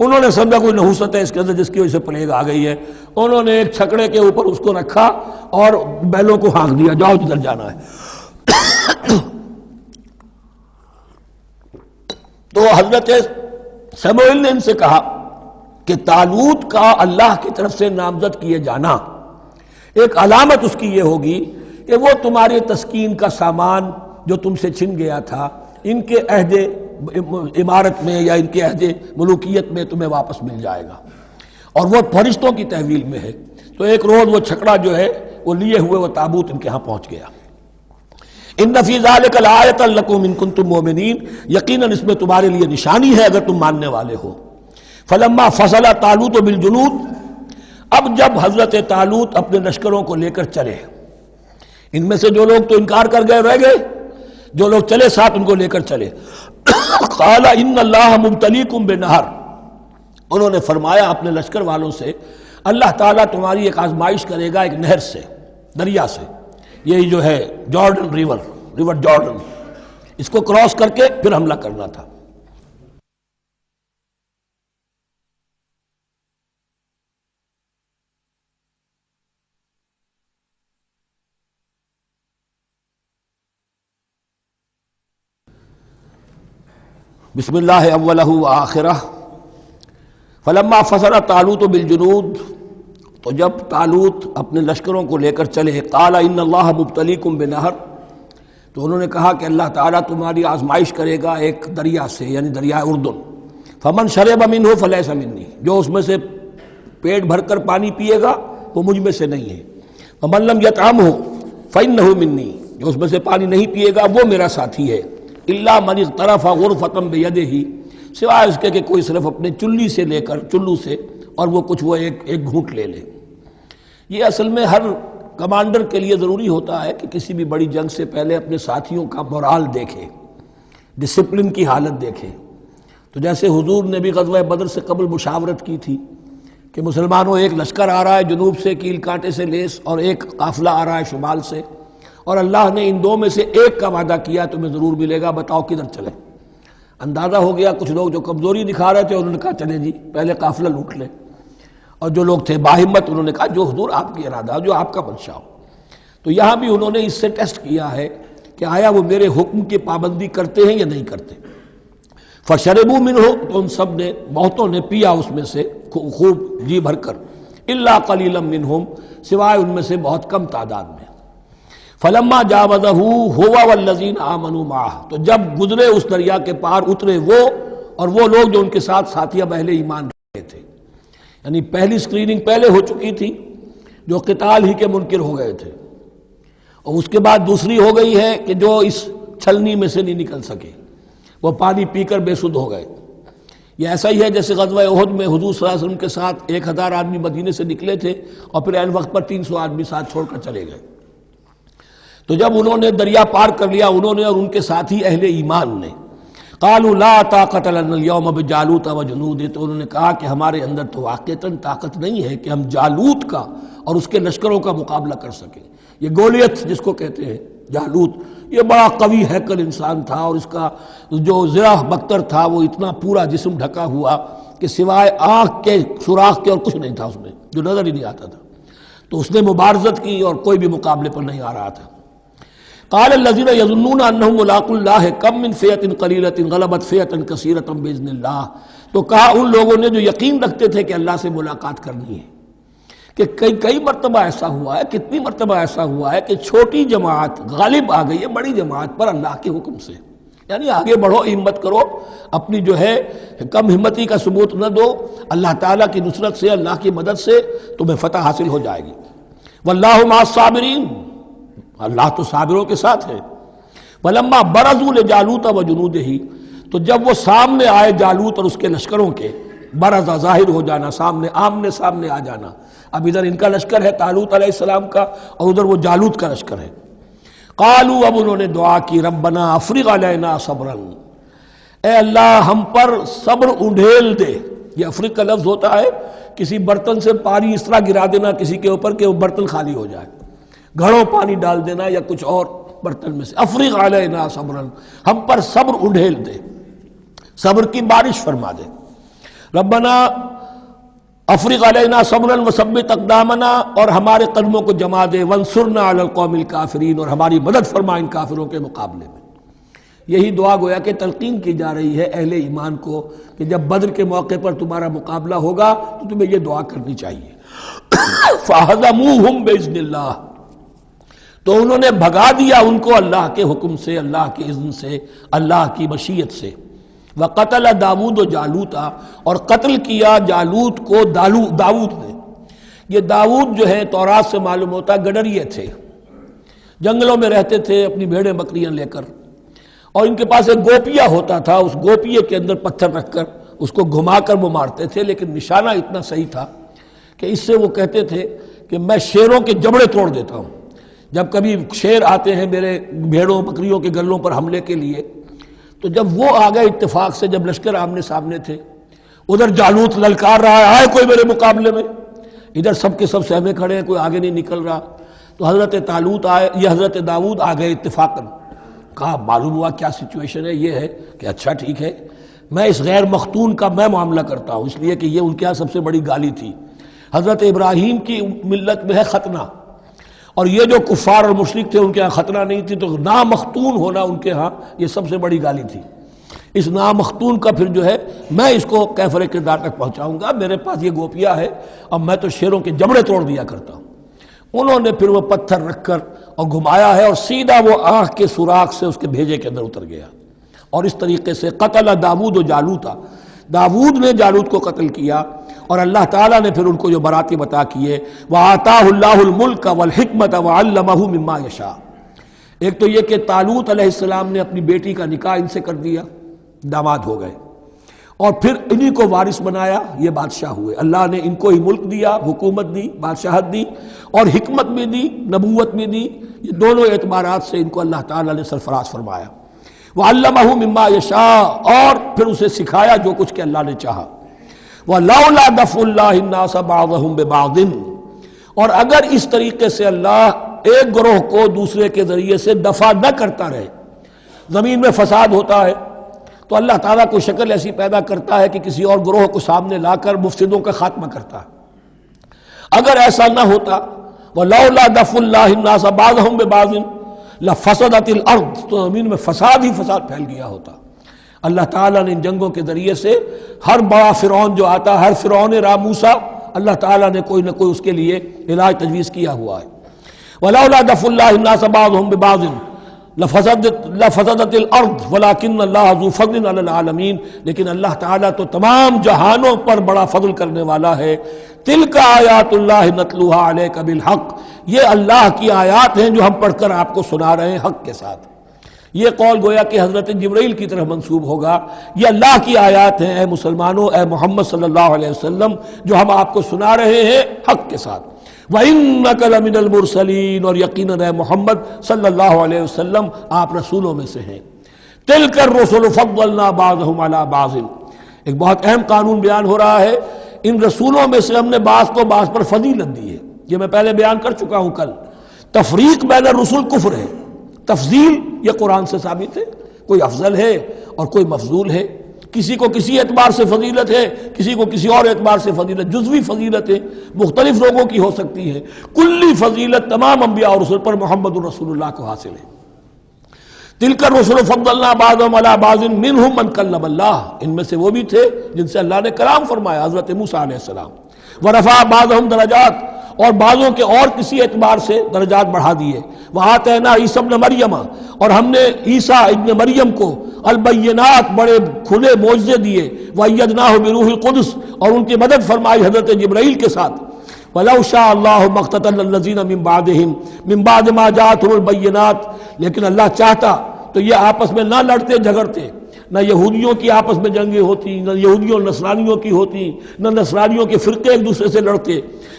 انہوں نے سمجھا کوئی نحوست ہے اس کے اندر جس کی وجہ سے پلیگ آ گئی ہے. انہوں نے ایک چھکڑے کے اوپر اس کو رکھا اور بیلوں کو ہانک دیا، جاؤ جدھر جانا ہے. تو حضرت سموئیل نے ان سے کہا کہ طالوت کا اللہ کی طرف سے نامزد کیے جانا ایک علامت اس کی یہ ہوگی کہ وہ تمہاری تسکین کا سامان جو تم سے چھن گیا تھا، ان کے عہد عمارت میں یا ان کے عہد ملوکیت میں تمہیں واپس مل جائے گا، اور وہ فرشتوں کی تحویل میں ہے. تو ایک روز وہ چھکڑا جو ہے وہ لیے ہوئے وہ تابوت ان کے ہاں پہنچ گیا. ان فی ذلک لآیۃ لکم ان کنتم مؤمنین، یقیناً اس میں تمہارے لیے نشانی ہے اگر تم ماننے والے ہو. فلما فصل طالوت بالجنود، اب جب حضرت طالوت اپنے لشکروں کو لے کر چلے، ان میں سے جو لوگ تو انکار کر گئے رہ گئے، جو لوگ چلے ساتھ ان کو لے کر چلے. قال ان اللہ مبتلیکم بنہر، انہوں نے فرمایا اپنے لشکر والوں سے اللہ تعالیٰ تمہاری ایک آزمائش کرے گا ایک نہر سے، دریا سے. یہی جو ہے جارڈن ریور جارڈن، اس کو کراس کر کے پھر حملہ کرنا تھا. بسم اللہ اولہ وآخرہ. فلما فصل طالوت بالجنود، تو جب طالوت اپنے لشکروں کو لے کر چلے، قال ان اللہ مبتلیکم بنہر، تو انہوں نے کہا کہ اللہ تعالیٰ تمہاری آزمائش کرے گا ایک دریا سے، یعنی دریائے اردن. فمن شرب منہ فلیس منی، جو اس میں سے پیٹ بھر کر پانی پیے گا وہ مجھ میں سے نہیں ہے. ومن لم یطعمہ فانہ منی، جو اس میں سے پانی نہیں پیے گا وہ میرا ساتھی ہے. الا من اغترف غرفۃ بیدہ، سوائے اس کے کہ کوئی صرف اپنے چلی سے لے کر، چلو سے، اور وہ کچھ وہ ایک گھونٹ لے لے. یہ اصل میں ہر کمانڈر کے لیے ضروری ہوتا ہے کہ کسی بھی بڑی جنگ سے پہلے اپنے ساتھیوں کا مورال دیکھے، ڈسپلن کی حالت دیکھے. تو جیسے حضور نے بھی غزوہ بدر سے قبل مشاورت کی تھی کہ مسلمانوں ایک لشکر آ رہا ہے جنوب سے کیل کانٹے سے لیس، اور ایک قافلہ آ رہا ہے شمال سے، اور اللہ نے ان دو میں سے ایک کا وعدہ کیا تمہیں ضرور ملے گا، بتاؤ کدھر چلے. اندازہ ہو گیا کچھ لوگ جو کمزوری دکھا رہے تھے انہوں نے کہا چلیں جی پہلے قافلہ لوٹ لیں، اور جو لوگ تھے باہمت انہوں نے کہا جو حضور آپ کی ارادہ، جو آپ کا منشا ہو. تو یہاں بھی انہوں نے اس سے ٹیسٹ کیا ہے کہ آیا وہ میرے حکم کی پابندی کرتے ہیں یا نہیں کرتے. فشربوا منہ، تو ان سب نے، بہتوں نے پیا اس میں سے خوب جی بھر کر. الا قلیلا منہم، سوائے ان میں سے بہت کم تعداد میں. فلما جاوزہ هو والذین آمنوا معہ، تو جب گزرے اس دریا کے پار، اترے وہ اور وہ لوگ جو ان کے ساتھ ساتھیہ اہل ایمان رہے تھے. یعنی پہلی سکریننگ پہلے ہو چکی تھی، جو قتال ہی کے منکر ہو گئے تھے، اور اس کے بعد دوسری ہو گئی ہے کہ جو اس چھلنی میں سے نہیں نکل سکے، وہ پانی پی کر بے سدھ ہو گئے. یہ ایسا ہی ہے جیسے غزوہ احد میں حضور صلی اللہ علیہ وسلم کے ساتھ 1000 آدمی مدینے سے نکلے تھے اور پھر عین وقت پر 300 آدمی ساتھ چھوڑ کر چلے گئے. تو جب انہوں نے دریا پار کر لیا، انہوں نے اور ان کے ساتھی اہل ایمان نے، قالوا لا طاقت لنا اليوم بجالوت وجنود، تو انہوں نے کہا کہ ہمارے اندر تو واقعتاً طاقت نہیں ہے کہ ہم جالوت کا اور اس کے لشکروں کا مقابلہ کر سکیں. یہ گولیت جس کو کہتے ہیں جالوت، یہ بڑا قوی ہیکل انسان تھا، اور اس کا جو زرہ بختر تھا وہ اتنا پورا جسم ڈھکا ہوا کہ سوائے آنکھ کے سوراخ کے اور کچھ نہیں تھا اس میں، جو نظر ہی نہیں آتا تھا. تو اس نے مبارزت کی اور کوئی بھی مقابلے پر نہیں آ رہا تھا. قال الذين يظنون انهم ملاقو الله كم من فئة قليلة غلبت فئة كثيرة باذن الله، تو کہا ان لوگوں نے جو یقین رکھتے تھے کہ اللہ سے ملاقات کرنی ہے کہ کئی مرتبہ ایسا ہوا ہے، کتنی مرتبہ ایسا ہوا ہے کہ چھوٹی جماعت غالب آ گئی ہے بڑی جماعت پر اللہ کے حکم سے. یعنی آگے بڑھو، ہمت کرو، اپنی جو ہے کم ہمتی کا ثبوت نہ دو، اللہ تعالیٰ کی نصرت سے، اللہ کی مدد سے تمہیں فتح حاصل ہو جائے گی۔ واللہ مع الصابرین، اللہ تو صابروں کے ساتھ ہے۔ ولما برزوا لجالوت وجنودہ، تو جب وہ سامنے آئے جالوت اور اس کے لشکروں کے، برزا ظاہر ہو جانا، سامنے آمنے سامنے آ جانا، اب ادھر ان کا لشکر ہے طالوت علیہ السلام کا، اور ادھر وہ جالوت کا لشکر ہے۔ قالوا، اب انہوں نے دعا کی، ربنا افرغ علینا صبرا، اے اللہ ہم پر صبر انڈھیل دے۔ یہ افرغ کا لفظ ہوتا ہے کسی برتن سے پانی اس طرح گرا دینا کسی کے اوپر کہ وہ برتن خالی ہو جائے، گھڑوں پانی ڈال دینا یا کچھ اور برتن میں سے۔ افرغ علینا صبرا، ہم پر صبر انڈھیل دے، صبر کی بارش فرما دے۔ ربنا افرغ علینا صبرا وثبت اقدامنا، اور ہمارے قدموں کو جما دے، وانصرنا علی القوم الکافرین، اور ہماری مدد فرما ان کافروں کے مقابلے میں۔ یہی دعا گویا کہ تلقین کی جا رہی ہے اہل ایمان کو کہ جب بدر کے موقع پر تمہارا مقابلہ ہوگا تو تمہیں یہ دعا کرنی چاہیے۔ فَهَزَمُوهُمْ بِإِذْنِ اللَّهِ، تو انہوں نے بھگا دیا ان کو اللہ کے حکم سے، اللہ کے اذن سے، اللہ کی مشیت سے۔ وَقَتَلَ داود جالوت، اور قتل کیا جالوت کو داود نے۔ یہ داود جو ہے تورات سے معلوم ہوتا گڈریے تھے، جنگلوں میں رہتے تھے اپنی بھیڑیں بکریاں لے کر، اور ان کے پاس ایک گوپیا ہوتا تھا، اس گوپیے کے اندر پتھر رکھ کر اس کو گھما کر وہ مارتے تھے، لیکن نشانہ اتنا صحیح تھا کہ اس سے وہ کہتے تھے کہ میں شیروں کے جبڑے توڑ دیتا ہوں۔ جب کبھی شیر آتے ہیں میرے بھیڑوں بکریوں کے گلوں پر حملے کے لیے، تو جب وہ آ گئے اتفاق سے، جب لشکر آمنے سامنے تھے، ادھر جالوت للکار رہا ہے آئے کوئی میرے مقابلے میں، ادھر سب کے سب سہمے کھڑے ہیں، کوئی آگے نہیں نکل رہا، تو حضرت طالوت آئے، یہ حضرت داود آ گئے اتفاقاً۔ کہا معلوم ہوا کیا سچویشن ہے، یہ ہے کہ اچھا ٹھیک ہے، میں اس غیر مختون کا میں معاملہ کرتا ہوں، اس لیے کہ یہ ان کے ہاں سب سے بڑی گالی تھی۔ حضرت ابراہیم کی ملت میں ہے ختنہ، اور یہ جو کفار اور مشرک تھے ان کے ہاں ختنہ نہیں تھی، تو نامختون ہونا ان کے ہاں یہ سب سے بڑی گالی تھی۔ اس نامختون کا پھر جو ہے میں اس کو کیفر کردار تک پہنچاؤں گا، میرے پاس یہ گوپیا ہے اور میں تو شیروں کے جبڑے توڑ دیا کرتا ہوں۔ انہوں نے پھر وہ پتھر رکھ کر اور گھمایا ہے، اور سیدھا وہ آنکھ کے سوراخ سے اس کے بھیجے کے اندر اتر گیا، اور اس طریقے سے قتل داود و جالوتا، داود نے جالوت کو قتل کیا، اور اللہ تعالیٰ نے پھر ان کو جو براتیں بتا کیے، وَآتَاهُ اللَّهُ الْمُلْكَ وَالْحِكْمَةَ وَعَلَّمَهُ مِمَّا يَشَاءُ۔ ایک تو یہ کہ طالوت علیہ السلام نے اپنی بیٹی کا نکاح ان سے کر دیا، داماد ہو گئے، اور پھر انہی کو وارث بنایا، یہ بادشاہ ہوئے۔ اللہ نے ان کو ہی ملک دیا، حکومت دی، بادشاہت دی، اور حکمت بھی دی، نبوت بھی دی، یہ دونوں اعتبارات سے ان کو اللہ تعالیٰ نے سرفراز فرمایا۔ وَعَلَّمَهُ مِمَّا يَشَاءُ، اور پھر اسے سکھایا جو کچھ کہ اللہ نے چاہا۔ وَلَوْلَا دَفْعُ اللَّهِ النَّاسَ بَعْضَهُمْ بِبَعْضٍ، اور اگر اس طریقے سے اللہ ایک گروہ کو دوسرے کے ذریعے سے دفع نہ کرتا رہے، زمین میں فساد ہوتا ہے تو اللہ تعالیٰ کو شکل ایسی پیدا کرتا ہے کہ کسی اور گروہ کو سامنے لا کر مفسدوں کا خاتمہ کرتا ہے۔ اگر ایسا نہ ہوتا، وَلَوْلَا دَفْعُ اللَّهِ النَّاسَ بَعْضَهُمْ بِبَعْضٍ لَفَسَدَتِ الْأَرْضُ، تو زمین میں فساد ہی فساد پھیل گیا ہوتا۔ اللہ تعالیٰ نے ان جنگوں کے ذریعے سے ہر بڑا فرعون جو آتا، ہر فرعون راموسا، اللہ تعالیٰ نے کوئی نہ کوئی اس کے لیے علاج تجویز کیا ہوا ہے۔ وَلَوْلَا دَفْعُ اللَّهِ النَّاسَ بَعْضَهُمْ بِبَعْضٍ لفسدت الارض ولكن اللہ ذو فضل علی العالمین، لیکن اللہ تعالیٰ تو تمام جہانوں پر بڑا فضل کرنے والا ہے۔ تلک آیات اللہ نتلوها علیک بالحق، یہ اللہ کی آیات ہیں جو ہم پڑھ کر آپ کو سنا رہے ہیں حق کے ساتھ۔ یہ قول گویا کہ حضرت جبرائیل کی طرف منسوب ہوگا، یہ اللہ کی آیات ہیں اے مسلمانوں، اے محمد صلی اللہ علیہ وسلم، جو ہم آپ کو سنا رہے ہیں حق کے ساتھ۔ وَإِنَّكَ لَمِنَ الْمُرْسَلِينَ، اور یقیناً اے محمد صلی اللہ علیہ وسلم آپ رسولوں میں سے ہیں۔ تِلْكَ الرُّسُلُ فَضَّلْنَا بَعْضَهُمْ عَلَى بَعْضٍ، ایک بہت اہم قانون بیان ہو رہا ہے، ان رسولوں میں سے ہم نے بعض کو بعض پر فضیلت دی ہے۔ یہ میں پہلے بیان کر چکا ہوں کل، تفریق بین الرسل کفر ہے، تفضیل یہ قرآن سے ثابت ہے، کوئی افضل ہے اور کوئی مفضول ہے، کسی کو کسی اعتبار سے فضیلت ہے، کسی کو کسی اور اعتبار سے فضیلت، جزوی فضیلت ہے مختلف لوگوں کی ہو سکتی ہے، کلی فضیلت تمام انبیاء اور رسول پر محمد الرسول اللہ کو حاصل ہے۔ تلک الرسل فضلنا بعضهم علی بعض منهم من کلم اللہ، ان میں سے وہ بھی تھے جن سے اللہ نے کلام فرمایا، حضرت موسیٰ علیہ السلام۔ ورفع بعضهم درجات، اور بعضوں کے اور کسی اعتبار سے درجات بڑھا دیے. وآتینا عیسی ابن مریم، اور ہم نے عیسیٰ ابن مریم کو البینات بڑے کھلے معجزے دیے. وأیدناہ بروح القدس، اور ان کی مدد فرمائی حضرت جبرائیل کے ساتھ. وَلَوْ شَاءَ اللَّهُ مَا اقْتَتَلَ الَّذِينَ مِن بَعْدِهِمْ مِن بَعْدِ مَا جَاءَتْهُمُ الْبَيِّنَاتُ، لیکن اللہ چاہتا تو یہ آپس میں نہ لڑتے جھگڑتے، نہ یہودیوں کی آپس میں جنگیں ہوتی، نہ یہودیوں نصرانیوں کی ہوتی، نہ نصرانیوں کے فرقے ایک دوسرے سے لڑتے.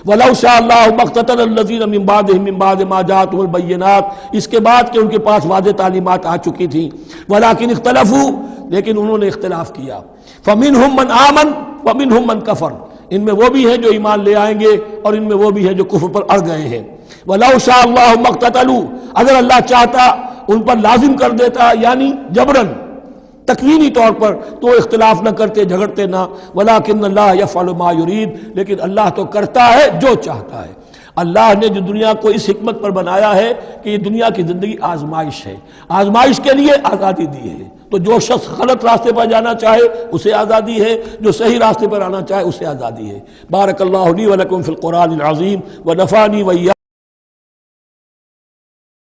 وَلَوْ شَاءَ اللَّهُ مَا اقْتَتَلَ الَّذِينَ مِن بَعْدِهِمْ مِن بَعْدِ مَا جَاءَتْهُمُ الْبَيِّنَاتُ، اس کے بعد کہ ان کے پاس واضح تعلیمات آ چکی تھیں. وَلَٰكِنِ اخْتَلَفُوا، لیکن انہوں نے اختلاف کیا. فَمِنْهُم مَّنْ آمَنَ وَمِنْهُم مَّنْ كَفَرَ، ان میں وہ بھی ہیں جو ایمان لے آئیں گے اور ان میں وہ بھی ہیں جو کفر پر اڑ گئے ہیں. وَلَوْ شَاءَ اللَّهُ مَا اقْتَتَلُوا، اگر اللہ چاہتا ان پر لازم کر دیتا، یعنی جبراً تکوینی طور پر، تو اختلاف نہ کرتے جھگڑتے نہ. وَلَٰكِنَّ اللَّهَ يَفْعَلُ مَا يُرِيدُ، لیکن اللہ تو کرتا ہے جو چاہتا ہے. اللہ نے جو دنیا کو اس حکمت پر بنایا ہے کہ یہ دنیا کی زندگی آزمائش ہے، آزمائش کے لیے آزادی دی ہے. تو جو شخص غلط راستے پر جانا چاہے اسے آزادی ہے، جو صحیح راستے پر آنا چاہے اسے آزادی ہے. بارک اللہ لی و لکم فی القرآن العظیم ونفعنی و